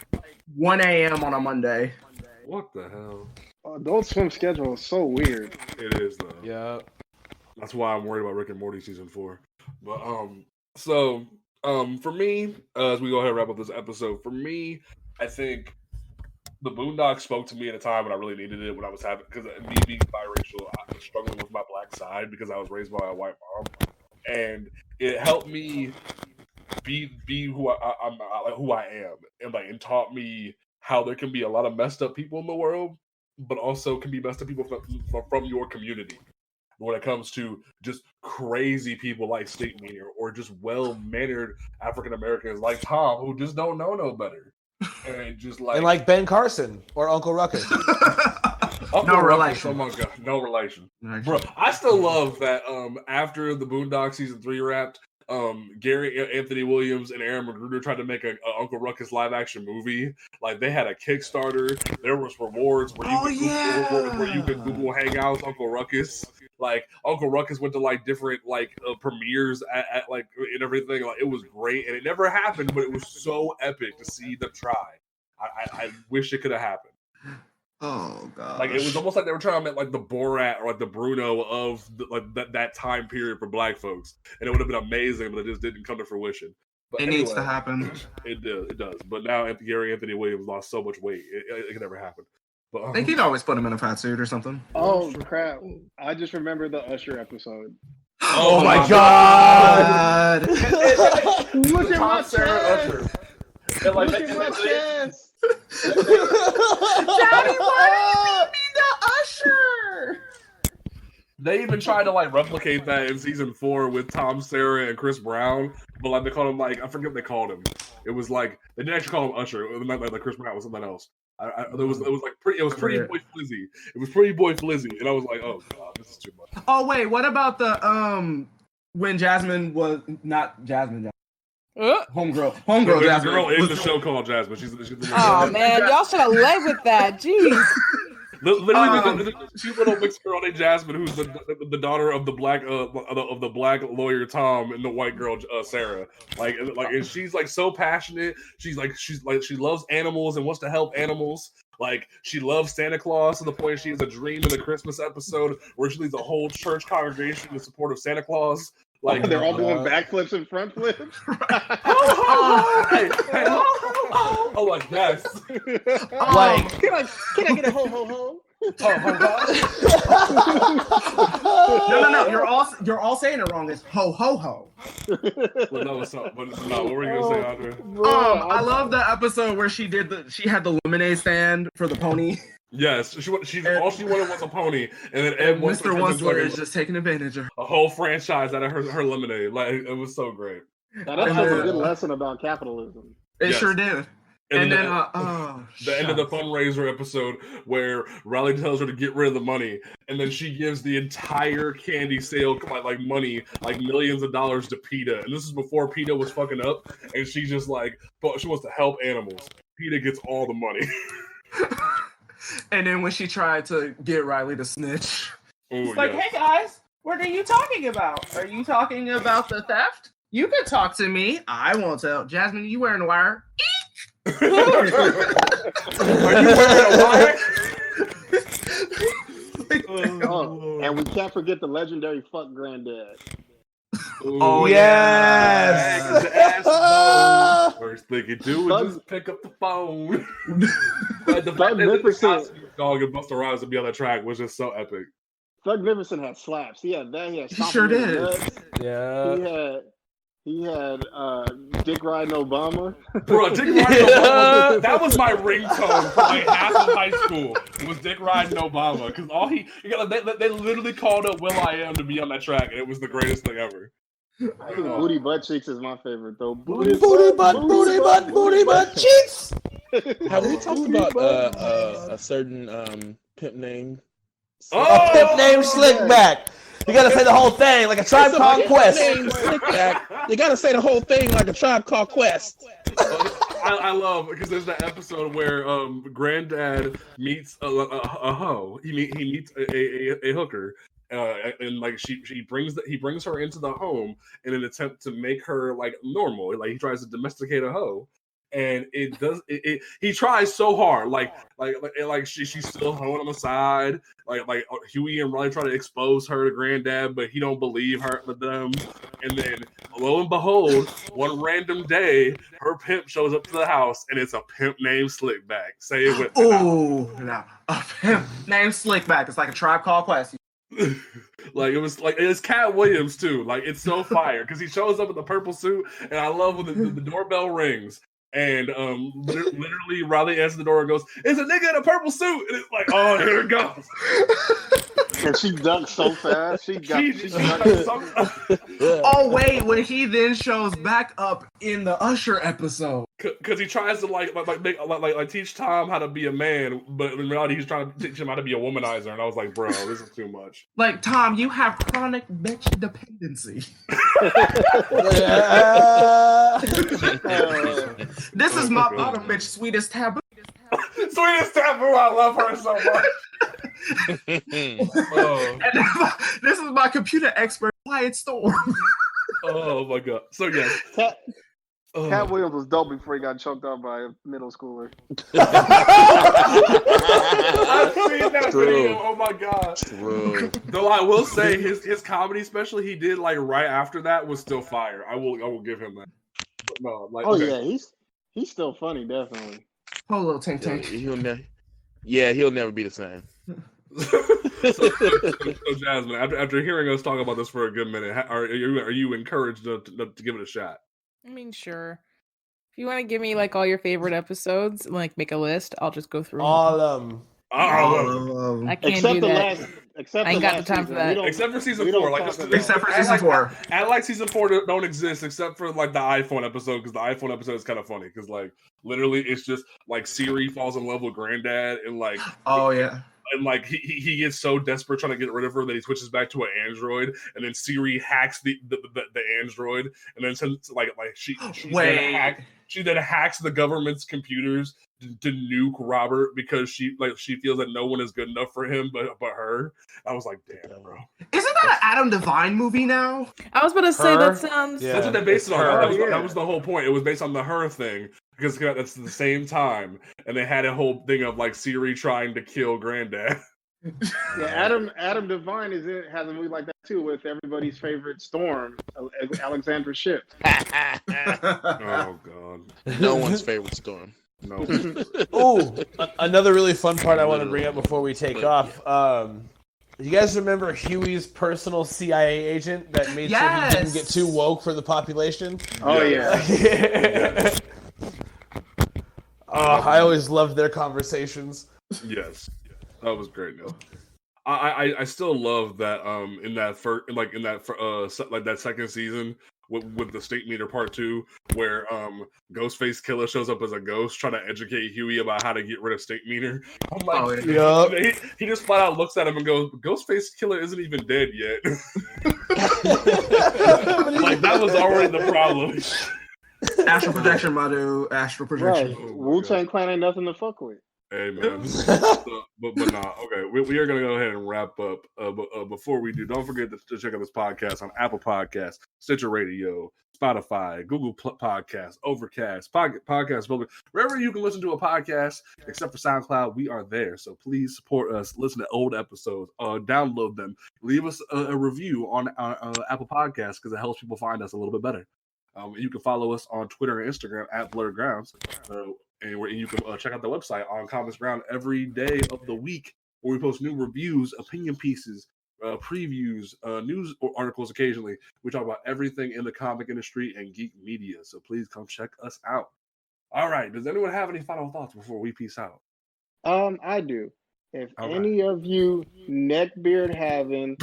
1 a.m. on a Monday. What the hell? Adult Swim schedule is so weird. It is though. yeah. That's why I'm worried about Rick and Morty season 4. But for me, as we go ahead and wrap up this episode, for me, I think the Boondocks spoke to me at a time when I really needed it, when I was having, because me being biracial, I was struggling with my black side because I was raised by a white mom, and it helped me be who I am, and taught me how there can be a lot of messed up people in the world, but also can be messed up people from your community. When it comes to just crazy people like State Meaner, or just well-mannered African Americans like Tom, who just don't know no better, and just like Ben Carson or Uncle Ruckus. No relation. Oh my god, no relation, bro. I still love that. After the Boondocks season 3 wrapped, Gary Anthony Williams and Aaron Magruder tried to make a Uncle Ruckus live action movie. Like they had a Kickstarter. There was rewards where you could Google Hangouts Uncle Ruckus. Like Uncle Ruckus went to like different premieres at like and everything. Like it was great, and it never happened, but it was so epic to see them try. I wish it could have happened. Oh god! Like it was almost like they were trying to make like the Borat or like the Bruno of that time period for Black folks, and it would have been amazing, but it just didn't come to fruition. But it needs to happen. It does. But now Gary Anthony Williams lost so much weight, it could never happen. But I think he'd always put him in a fat suit or something. Oh crap! I just remember the Usher episode. Oh my god! Look at my chest! Look at my chest! Daddy, why do you the Usher? They even tried to like replicate that in season 4 with Tom, Sarah, and Chris Brown, but like they called him I forget what they called him. It was like they didn't actually call him Usher. It was like Chris Brown was something else. It was Pretty Boy Flizzy. It was Pretty Boy Flizzy, and I was like, oh god, this is too much. Oh wait, what about the when Jasmine was not Jasmine? Homegirl Jasmine. Girl is the show called Jasmine. She's Oh man, y'all should have led with that. Jeez. Literally, she's a little mixed girl named Jasmine, who's the daughter of the black lawyer Tom and the white girl Sarah. And she's like so passionate. She loves animals and wants to help animals. Like she loves Santa Claus to the point she has a dream in the Christmas episode where she leads a whole church congregation in support of Santa Claus. Like they're all doing backflips and front flips. Oh, like yes. Like, Can I get a ho ho ho? No. You're all saying it wrong. It's ho ho ho. Well, no, what were you gonna say, Andre? I love the episode where she had the lemonade stand for the pony. Yes, all she wanted was a pony, and then Ed Mr. Onceler is just taking advantage of her. a whole franchise out of her lemonade. Like it was so great. That's a good lesson about capitalism. It Yes. sure did. And then the end of the fundraiser episode where Riley tells her to get rid of the money, and then she gives the entire candy sale like money, like millions of dollars to PETA. And this is before PETA was fucking up, and she just like she wants to help animals. PETA gets all the money. And then when she tried to get Riley to snitch, Ooh, it's like, yes. hey guys, what are you talking about? Are you talking about the theft? You can talk to me. I won't tell. Jasmine, you wearing a wire? Are you wearing a wire? And we can't forget the legendary fuck Granddad. Oh, yes. First thing you do is just pick up the phone. Like, the fact that Magnificent. Dog and Busta Rhymes to be on the track was just so epic. Thugnificent had slaps. He had that. He had He sure stomping in the did. nuts. Yeah. He had Dick riding Obama. Bro, Dick riding Obama, that was my ringtone for like half of high school. Was Dick riding Obama. Because they literally called up will.i.am to be on that track, and it was the greatest thing ever. I think Booty Butt Cheeks is my favorite though. Booty butt cheeks. Have we talked about a certain pimp name? A pimp named Slickback. You gotta say the whole thing like a Tribe Called Quest. You gotta say the whole thing like a Tribe Called Quest. I love because there's that episode where Granddad meets a hoe. He meets a hooker, and like he brings her into the home in an attempt to make her like normal. Like he tries to domesticate a hoe. And he tries so hard, she's still hoeing on the side, like Huey and Riley try to expose her to Granddad, but he don't believe them. And then lo and behold, one random day, her pimp shows up to the house, and it's a pimp named Slickback. Say it with me. Oh, now a pimp named Slickback. It's like a Tribe Called Quest. Like it's Cat Williams too. Like it's so fire because he shows up in the purple suit, and I love when the doorbell rings. And literally Riley answers the door and goes, "It's a nigga in a purple suit," and it's like, oh, here it goes. And she ducked so fast. She Oh wait, when he then shows back up in the Usher episode, because he tries to teach Tom how to be a man, but in reality he's trying to teach him how to be a womanizer, and I was like, bro, this is too much. like, Tom, you have chronic bitch dependency. This is my bottom bitch, sweetest taboo. Sweetest taboo, I love her so much. And this is my computer expert, Quiet Storm. Oh my god. So yes. Cat Williams was dope before he got choked out by a middle schooler. I've seen that video. Oh my god. True. Though I will say his comedy special he did like right after that was still fire. I will give him that. But no, like Yeah, he's still funny, definitely. Oh, little tank. He'll never be the same. So Jasmine, after hearing us talk about this for a good minute, are you encouraged to give it a shot? I mean, sure. If you want to give me like all your favorite episodes and like make a list, I'll just go through All of them. I can't do that. I ain't got the time for that. Except for season 4, Except for season 4. And like season 4 don't exist except for like the iPhone episode, because the iPhone episode is kind of funny because like literally it's just like Siri falls in love with Granddad and like and like he gets so desperate trying to get rid of her that he switches back to an android, and then Siri hacks the android, and then since like she then hacks the government's computers to nuke Robert because she feels that no one is good enough for him but her. I was like, damn, bro. Isn't that an Adam Devine movie now? I was about to say that sounds. That's what they based it on. That was the whole point. It was based on the her thing because that's the same time, and they had a whole thing of like Siri trying to kill Granddad. Yeah, Adam Devine has a movie like that too, with everybody's favorite Storm, Alexandra Shipp. Oh God. No one's favorite Storm. No. Oh, another really fun part I want to bring up before we take off. You guys remember Huey's personal CIA agent that made sure he didn't get too woke for the population? Oh yeah. Oh, I always loved their conversations. Yes, that was great. No, I still love that in that that second season with the State Meter Part 2, where Ghostface Killer shows up as a ghost trying to educate Huey about how to get rid of State Meter. I'm like, he just flat out looks at him and goes, "Ghostface Killer isn't even dead yet." Like that was already the problem. Astral projection, Madu. Astral projection. Right. Wu-Tang Clan ain't nothing to fuck with. Hey man, but nah. Okay, we are gonna go ahead and wrap up. But before we do, don't forget to check out this podcast on Apple Podcasts, Stitcher Radio, Spotify, Google Podcasts, Overcast, Podcast Public, wherever you can listen to a podcast, except for SoundCloud. We are there, so please support us. Listen to old episodes, download them, leave us a review on Apple Podcasts because it helps people find us a little bit better. You can follow us on Twitter and Instagram at Blerd Grounds. And you can check out the website on Comics Ground every day of the week, where we post new reviews, opinion pieces, previews, news articles occasionally. We talk about everything in the comic industry and geek media. So please come check us out. All right. Does anyone have any final thoughts before we peace out? I do. If All any of you neckbeard having,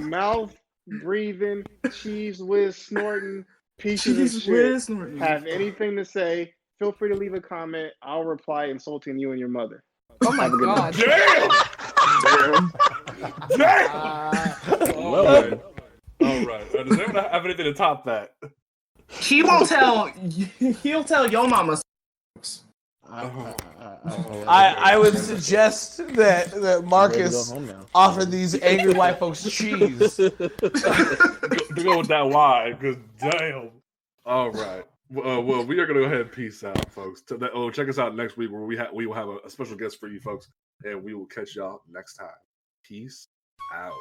mouth breathing, cheese whiz snorting, pieces of shit have anything to say, feel free to leave a comment. I'll reply insulting you and your mother. Oh my God. Damn! All right. Does anyone have anything to top that? He won't tell. He'll tell your mama. I would suggest that Marcus offer these angry white folks cheese. To go with that why, because damn. All right. Well, we are going to go ahead and peace out, folks. Check us out next week where we will have a special guest for you folks, and we will catch y'all next time. Peace out.